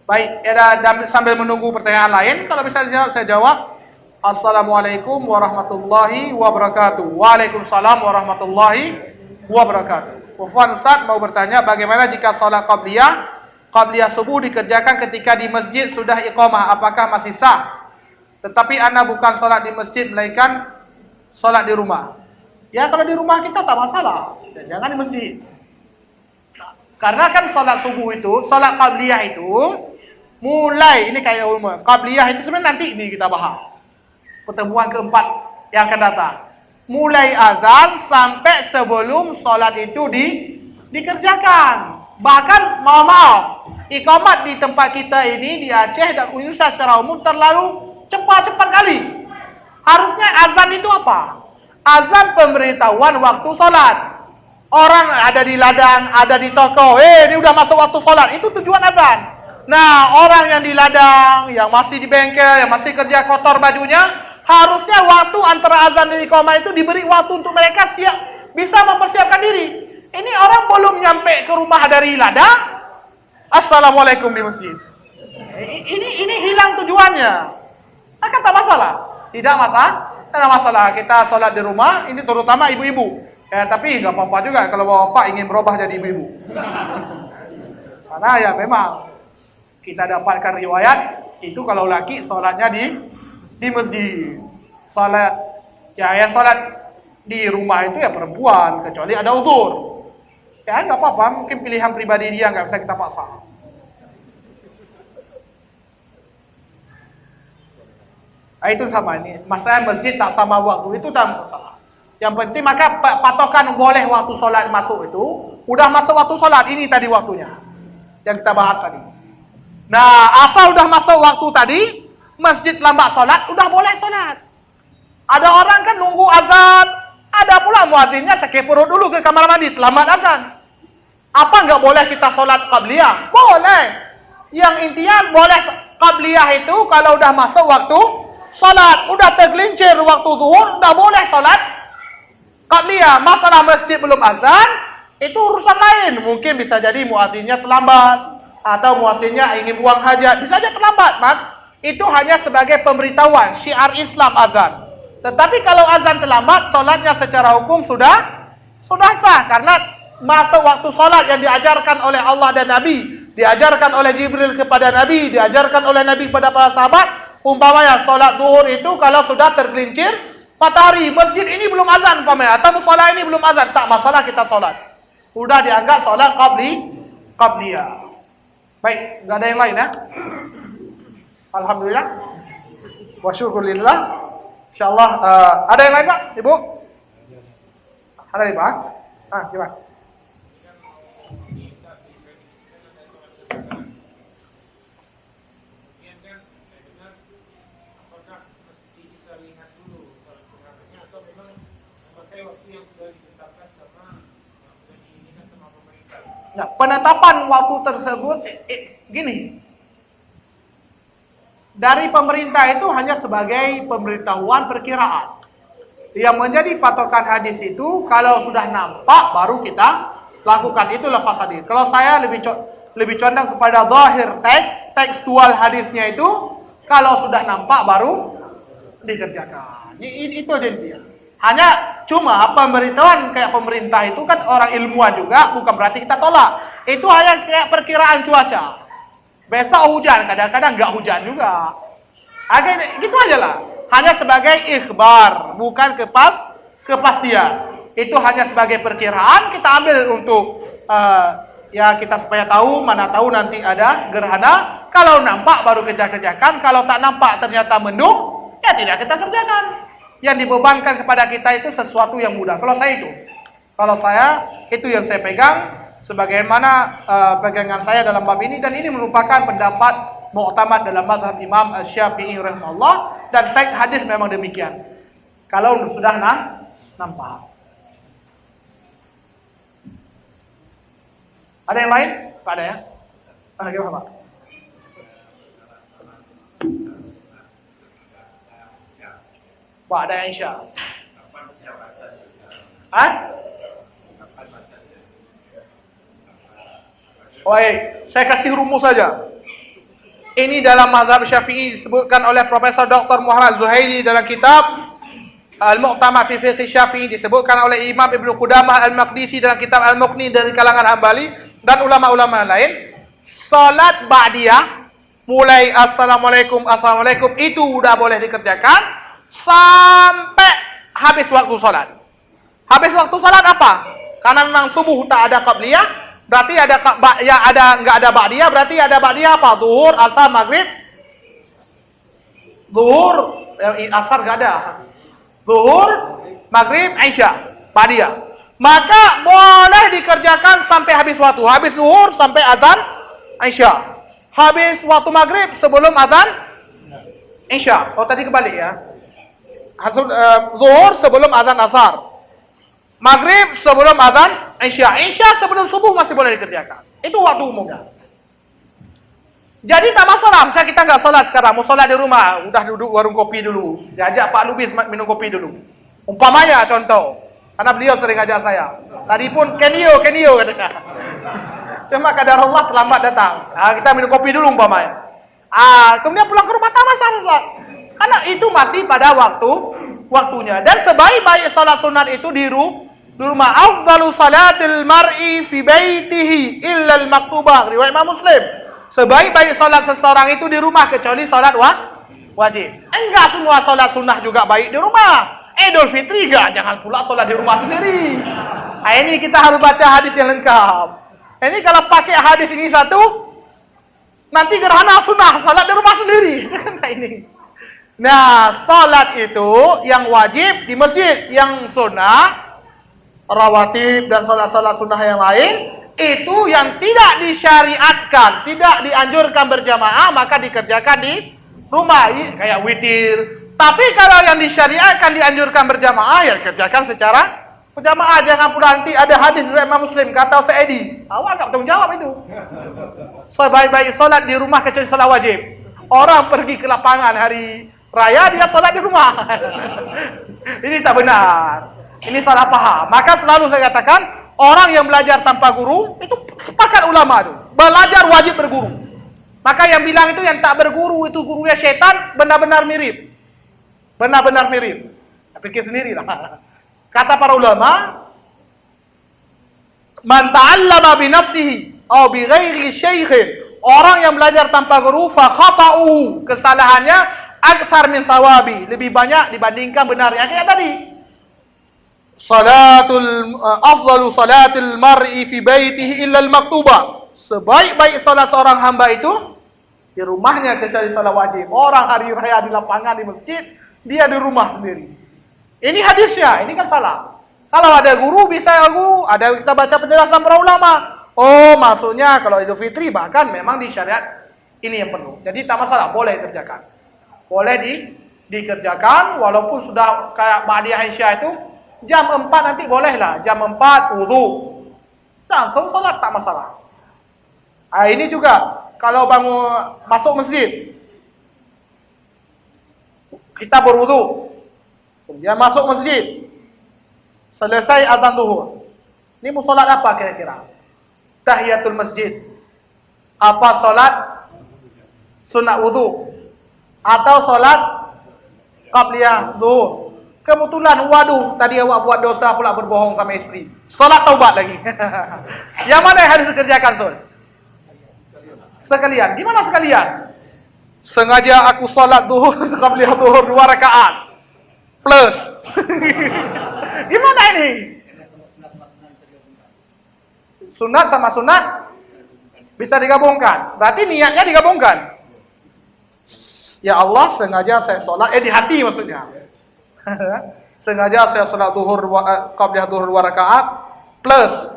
Baik, sambil menunggu pertanyaan lain, kalau bisa saya jawab. Assalamualaikum warahmatullahi wabarakatuh. Waalaikumsalam warahmatullahi wabarakatuh. Ufwan Ustaz mau bertanya, bagaimana jika sholat Qabliyah subuh dikerjakan ketika di masjid sudah iqamah, apakah masih sah? Tetapi ana bukan sholat di masjid, melainkan sholat di rumah. Ya kalau di rumah kita tak masalah, dan jangan di masjid. Karena kan sholat subuh itu, sholat Qabliyah itu, mulai, ini kayak umum, Qabliyah itu sebenarnya nanti ini kita bahas. Pertemuan keempat yang akan datang. Mulai azan sampai sebelum sholat itu dikerjakan. Bahkan, mohon maaf, iqamat di tempat kita ini di Aceh dan Indonesia secara umum terlalu cepat kali. Harusnya azan itu apa? Azan pemberitahuan waktu sholat. Orang ada di ladang, ada di toko, ini udah masuk waktu sholat, itu tujuan azan. Nah, orang yang di ladang, yang masih di bengkel, yang masih kerja kotor bajunya, harusnya waktu antara azan dan iqamat itu diberi waktu untuk mereka bisa mempersiapkan diri. Ini orang belum nyampe ke rumah dari ladang, assalamualaikum di masjid. Ini hilang tujuannya. Maka tak masalah. Tidak masalah. Kita sholat di rumah, ini terutama ibu-ibu. Ya, tapi nggak apa-apa juga kalau bapak ingin berubah jadi ibu-ibu. Karena ya memang kita dapatkan riwayat itu kalau laki sholatnya di masjid. Sholat yang sholat di rumah itu ya perempuan, kecuali ada uzur. Ya nggak apa-apa, mungkin pilihan pribadi dia, nggak bisa kita paksa. Nah, itu sama ini. Masalah masjid tak sama waktu itu tak masalah. Yang penting maka patokan boleh waktu sholat masuk itu, udah masuk waktu sholat, ini tadi waktunya yang kita bahas tadi. Nah, asal udah masuk waktu tadi, masjid lambat sholat, udah boleh sholat. Ada orang kan nunggu azan, ada pula muadzinnya sakit perut dulu ke kamar mandi, terlambat azan. Apa nggak boleh kita sholat qabliyah? Boleh. Yang intinya boleh qabliyah itu kalau udah masuk waktu sholat, udah tergelincir waktu zuhur, udah boleh sholat qabliyah. Masalah masjid belum azan, itu urusan lain. Mungkin bisa jadi muadzinnya terlambat, atau muadzinnya ingin buang hajat, bisa aja terlambat. Itu hanya sebagai pemberitahuan, syiar Islam azan. Tetapi kalau azan terlambat, sholatnya secara hukum sudah sah. Karena masuk waktu sholat yang diajarkan oleh Allah dan Nabi diajarkan oleh Jibril kepada Nabi, diajarkan oleh Nabi kepada para sahabat. Umpamanya solat zuhur itu kalau sudah tergelincir matahari, masjid ini belum azan umpamanya, atau musola ini belum azan, tak masalah kita solat. Udah dianggap solat qabliyah. Baik, enggak ada yang lain ya? Alhamdulillah. Wa syukurillah. Insyaallah ada yang lain Pak? Ibu? Ada nih Pak? Gimana? Nah, penetapan waktu tersebut gini. Dari pemerintah itu hanya sebagai pemberitahuan perkiraan. Yang menjadi patokan hadis itu kalau sudah nampak baru kita lakukan, itu lafaz hadis. Kalau saya lebih condong kepada zahir tekstual hadisnya itu kalau sudah nampak baru dikerjakan. Itu aja intinya. Hanya cuma pemberitahuan kayak pemerintah itu kan orang ilmuwan juga, bukan berarti kita tolak. Itu hanya kayak perkiraan cuaca. Besok hujan, kadang-kadang nggak hujan juga. Agak gitu aja lah. Hanya sebagai ikhbar, bukan kepastian. Itu hanya sebagai perkiraan, kita ambil untuk ya kita supaya tahu, mana tahu nanti ada gerhana. Kalau nampak baru kita kerjakan, kalau tak nampak ternyata mendung, ya tidak kita kerjakan. Yang dibebankan kepada kita itu sesuatu yang mudah. Kalau saya itu yang saya pegang sebagaimana pegangan saya dalam bab ini, dan ini merupakan pendapat mu'tamad dalam mazhab Imam Syafi'i rahimahullah, dan teks hadis memang demikian. Kalau sudah nampak. Ada yang lain? Pak ada ya? Gimana Pak? Pak ada Aisyah. Saya kasih rumus saja. Ini dalam mazhab Syafi'i disebutkan oleh Profesor Dr. Muhammad Zuhaili dalam kitab Al-Mu'tamad fi Fiqh Syafi'i, disebutkan oleh Imam Ibnu Qudamah Al-Maqdisi dalam kitab Al-Muqni dari kalangan Hambali dan ulama-ulama lain. Salat ba'diyah mulai assalamualaikum itu udah boleh dikerjakan sampai habis waktu salat. Habis waktu salat apa? Karena memang subuh tak ada qabliyah, berarti enggak ada ba'diyah, berarti ada ba'diyah apa? Zuhur, asar, maghrib. Zuhur, asar enggak ada. Zuhur, maghrib, isya, ba'diyah. Maka boleh dikerjakan sampai habis waktu. Habis zuhur sampai azan isya. Habis waktu maghrib sebelum azan isya. Oh tadi kebalik ya. Zuhur sebelum azan asar, maghrib sebelum azan isya, isya sebelum subuh masih boleh dikerjakan. Itu waktu umumnya. Jadi tak masalah, misalnya kita nggak sholat sekarang, mau sholat di rumah, udah duduk warung kopi dulu, diajak Pak Lubis minum kopi dulu. Umpamanya contoh, karena beliau sering ajak saya. Tadi pun Kenio katanya. Cuma kadar Allah terlambat datang. Kita minum kopi dulu umpamanya. Kemudian pulang ke rumah tak masalah. Karena itu masih pada waktunya. Dan sebaik-baik salat sunat itu di rumah. Afdalu salatil mar'i fi baitihi illa al-maktubah. Riwayat Imam Muslim. Sebaik-baik salat seseorang itu di rumah kecuali salat wajib. Enggak semua salat sunnah juga baik di rumah. Idul Fitri jangan pula salat di rumah sendiri. Ini kita harus baca hadis yang lengkap. Ini kalau pakai hadis ini satu, nanti gerhana sunnah salat di rumah sendiri. Ini. Nah, salat itu yang wajib di masjid, yang sunnah, rawatib dan salat-salat sunnah yang lain, itu yang tidak disyariatkan, tidak dianjurkan berjamaah, maka dikerjakan di rumah, kayak witir. Tapi kalau yang disyariatkan, dianjurkan berjamaah, ya kerjakan secara berjamaah. Jangan pula nanti ada hadis dari Imam Muslim, kata Sa'idi, awak tak bertanggung jawab itu. Sebaik-baik salat di rumah kecuali salat wajib. Orang pergi ke lapangan hari raya, dia salat di rumah. Ini tak benar. Ini salah paham. Maka selalu saya katakan, orang yang belajar tanpa guru, itu sepakat ulama itu. Belajar wajib berguru. Maka yang bilang itu yang tak berguru, itu gurunya setan, benar-benar mirip. Benar-benar mirip. Pikir sendiri lah. Kata para ulama, man ta'allama binafsihi Au bi ghairi syaikhin. Orang yang belajar tanpa guru fa khata'u, kesalahannya aktsar min thawabi, lebih banyak dibandingkan benarnya. Kayak tadi. Afdalu salatil mar'i fi baitihi illa al-maktubah. Sebaik-baik salat seorang hamba itu di rumahnya kecuali salat wajib. Orang hari raya di lapangan di masjid, dia di rumah sendiri. Ini hadisnya, ini kan salah. Kalau ada guru bisa ada kita baca penjelasan para ulama. Oh, maksudnya kalau Idul Fitri bahkan memang di syariat ini yang perlu. Jadi tak masalah, boleh dikerjakan. Boleh dikerjakan walaupun sudah kayak Ba'di Aisyah itu jam 4 nanti bolehlah, jam 4 wudu. Langsung salat tak masalah. Ini juga kalau bangun masuk masjid. Kita berwudu. Kemudian masuk masjid. Selesai azan zuhur. Ini mau salat apa kira-kira? Tahiyatul masjid. Apa salat sunat wudu atau salat qabliyah zuhur? Kebetulan waduh tadi awak buat dosa pula berbohong sama istri. Salat taubat lagi. Yang mana yang harus dikerjakan, Sul? Sekalian. Gimana sekalian? Sengaja aku salat zuhur qabliyah zuhur 2 rakaat. Plus. Gimana ini? Sunat sama sunat bisa digabungkan. Berarti niatnya digabungkan. Ya Allah, sengaja saya sholat, di hati maksudnya. Sengaja saya sholat zuhur qabliyah zuhur 2 rakaat plus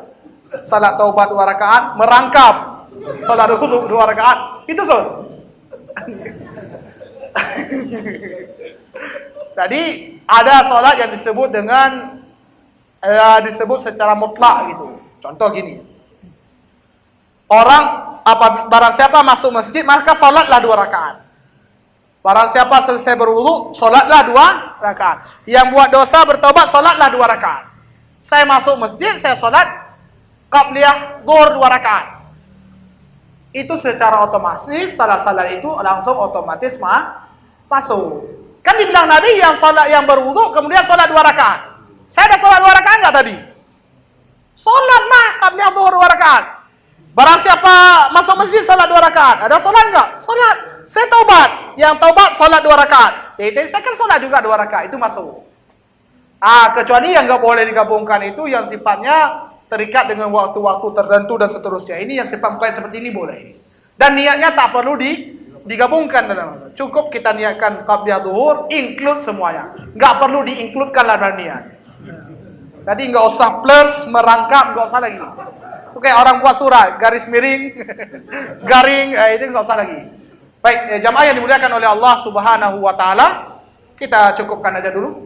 salat taubat 2 rakaat, merangkap salat wudu 2 rakaat. Itu Sul. Tadi ada salat yang disebut dengan disebut secara mutlak gitu. Contoh gini. Barang siapa masuk masjid maka salatlah 2 rakaat. Barang siapa selesai berwudu, salatlah 2 rakaat. Yang buat dosa bertobat, salatlah 2 rakaat. Saya masuk masjid, saya salat qabliyah zuhur 2 rakaat. Itu secara otomatis salat-salat itu langsung otomatis masuk. Kan dibilang Nabi yang salat yang berwudu kemudian salat 2 rakaat. Saya ada salat 2 rakaat enggak tadi? Salatlah qabliyah zuhur 2 rakaat. Barang siapa masuk masjid salat 2 rakaat. Ada salat enggak? Salat. Saya taubat. Yang taubat salat 2 rakaat. Jadi saya kan salat juga 2 rakaat, itu masuk. Kecuali yang enggak boleh digabungkan itu yang sifatnya terikat dengan waktu-waktu tertentu dan seterusnya. Ini yang sifat kayak seperti ini boleh. Dan niatnya tak perlu digabungkan dalam. Cukup kita niatkan qabliyah zuhur, include semuanya. Enggak perlu di-includekan dalam niat. Tadi enggak usah plus, merangkap, enggak usah lagi. Oke, orang buat surat, garis miring, garing, itu enggak usah lagi. Baik, jamaah yang dimuliakan oleh Allah Subhanahu wa taala, kita cukupkan aja dulu.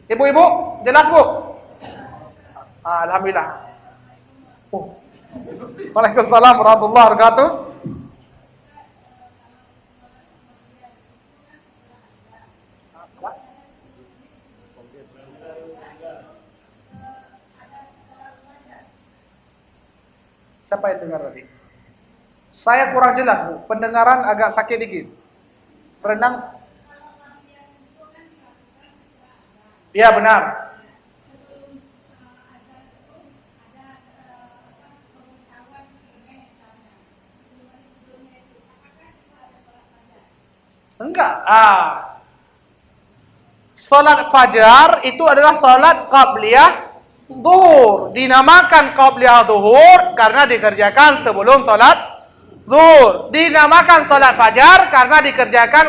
Ibu-ibu, jelas Bu? Alhamdulillah. Waalaikumsalam warahmatullahi wabarakatuh. Siapa yang dengar tadi? Saya kurang jelas Bu, pendengaran agak sakit dikit. Renang? Iya benar. Enggak. Salat fajar itu adalah salat qabliyah zuhur. Dinamakan qabliyah zuhur karena dikerjakan sebelum salat zuhur. Dinamakan salat fajar karena dikerjakan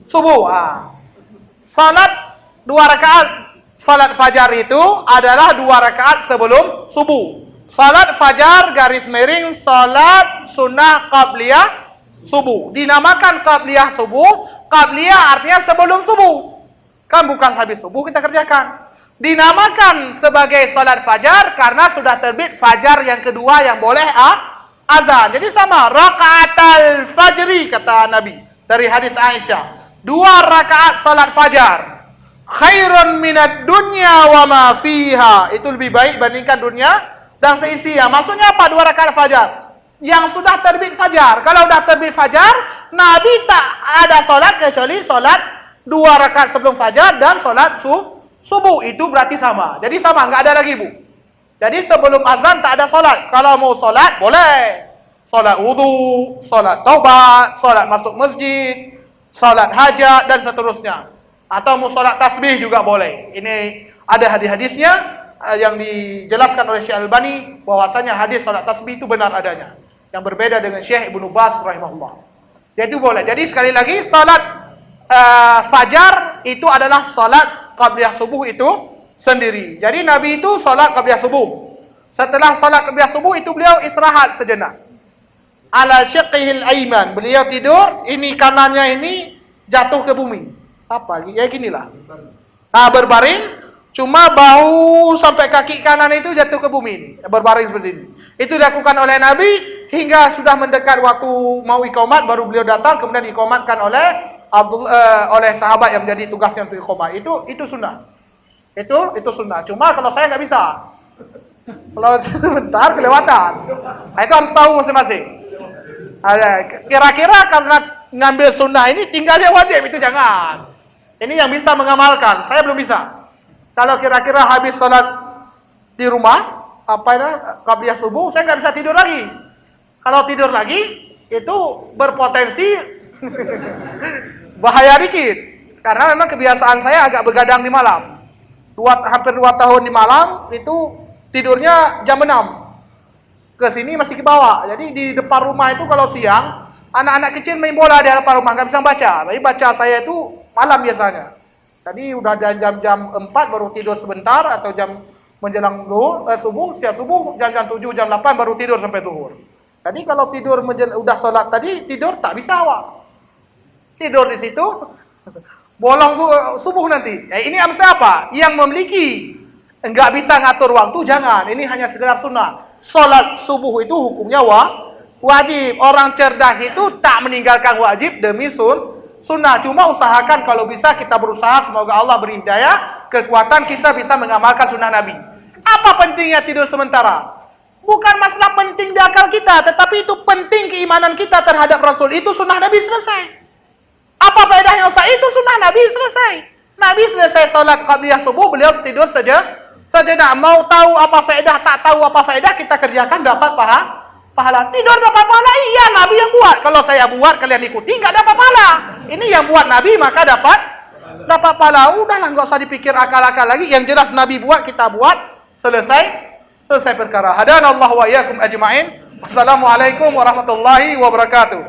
subuh. Salat 2 rakaat salat fajar itu adalah 2 rakaat sebelum subuh. Salat fajar garis miring salat sunnah qabliyah subuh. Dinamakan qabliyah subuh. Qabliyah artinya sebelum subuh. Kan bukan habis subuh kita kerjakan. Dinamakan sebagai salat fajar karena sudah terbit fajar yang kedua yang boleh azan. Jadi sama, rakaatal fajri kata Nabi dari hadis Aisyah. 2 rakaat salat fajar khairun minad dunya wa ma fiha. Itu lebih baik bandingkan dunia dan seisinya. Maksudnya apa 2 rakaat fajar? Yang sudah terbit fajar. Kalau sudah terbit fajar, Nabi tak ada salat kecuali salat 2 rakaat sebelum fajar dan salat subuh. Itu berarti sama. Jadi sama, enggak ada lagi Bu. Jadi sebelum azan tak ada solat. Kalau mau solat, boleh. Solat wudu, solat taubat, solat masuk masjid, solat hajat dan seterusnya. Atau mau solat tasbih juga boleh. Ini ada hadis-hadisnya yang dijelaskan oleh Syekh Albani bahwasanya hadis solat tasbih itu benar adanya. Yang berbeda dengan Syekh Ibnu Baz rahimahullah. Itu boleh. Jadi sekali lagi salat fajar itu adalah salat qabliyah subuh itu sendiri. Jadi Nabi itu salat qabliyah subuh. Setelah salat qabliyah subuh itu beliau istirahat sejenak. Ala syiqqihil aiman, beliau tidur, ini kanannya ini jatuh ke bumi. Apa? Ya ginilah. Berbaring, cuma bahu sampai kaki kanan itu jatuh ke bumi ini, berbaring seperti ini. Itu dilakukan oleh Nabi hingga sudah mendekat waktu mau iqamat, baru beliau datang, kemudian diiqamatkan oleh sahabat yang menjadi tugasnya untuk iqamat. Itu sunnah. Itu sunnah. Cuma kalau saya nggak bisa. Kalau sebentar kelewatan. Nah, itu harus tahu masing-masing. Kira-kira karena ngambil sunnah ini tinggal yang wajib, itu jangan. Ini yang bisa mengamalkan, saya belum bisa. Kalau kira-kira habis sholat di rumah, qabliyah subuh, saya nggak bisa tidur lagi. Kalau tidur lagi, itu berpotensi bahaya dikit. Karena memang kebiasaan saya agak begadang di malam. Hampir 2 tahun di malam, itu tidurnya jam 6. Kesini masih ke bawah. Jadi di depan rumah itu kalau siang, anak-anak kecil main bola di depan rumah, nggak bisa baca. Tapi baca saya itu malam biasanya. Tadi udah jam 4 baru tidur sebentar, atau jam menjelang subuh, siap subuh, jam 7, jam 8 baru tidur sampai zuhur. Jadi kalau tidur udah sholat tadi, tidur tak bisa awak. Tidur di situ, bolong subuh nanti. Ini amsal apa? Yang memiliki enggak bisa ngatur waktu, jangan. Ini hanya sekedar sunnah. Sholat subuh itu hukumnya wajib. Orang cerdas itu tak meninggalkan wajib demi sunnah. Cuma usahakan kalau bisa kita berusaha, semoga Allah beri hidayah, kekuatan kita bisa mengamalkan sunnah Nabi. Apa pentingnya tidur sementara? Bukan masalah penting di akal kita, tetapi itu penting keimanan kita terhadap Rasul. Itu sunnah Nabi, selesai. Apa faedahnya usah? Itu sunnah Nabi, selesai. Nabi selesai sholat qabliyah subuh, beliau tidur saja. Sejenak. Mau tahu apa faedah, tak tahu apa faedah, kita kerjakan dapat pahala. Tidur dapat pahala, iya Nabi yang buat. Kalau saya buat, kalian ikuti, nggak dapat pahala. Ini yang buat Nabi, maka dapat pahala. Udahlah, nggak usah dipikir akal-akal lagi. Yang jelas Nabi buat, kita buat, selesai perkara. Hadanallahu wa iyyakum ajma'in. Wassalamualaikum warahmatullahi wabarakatuh.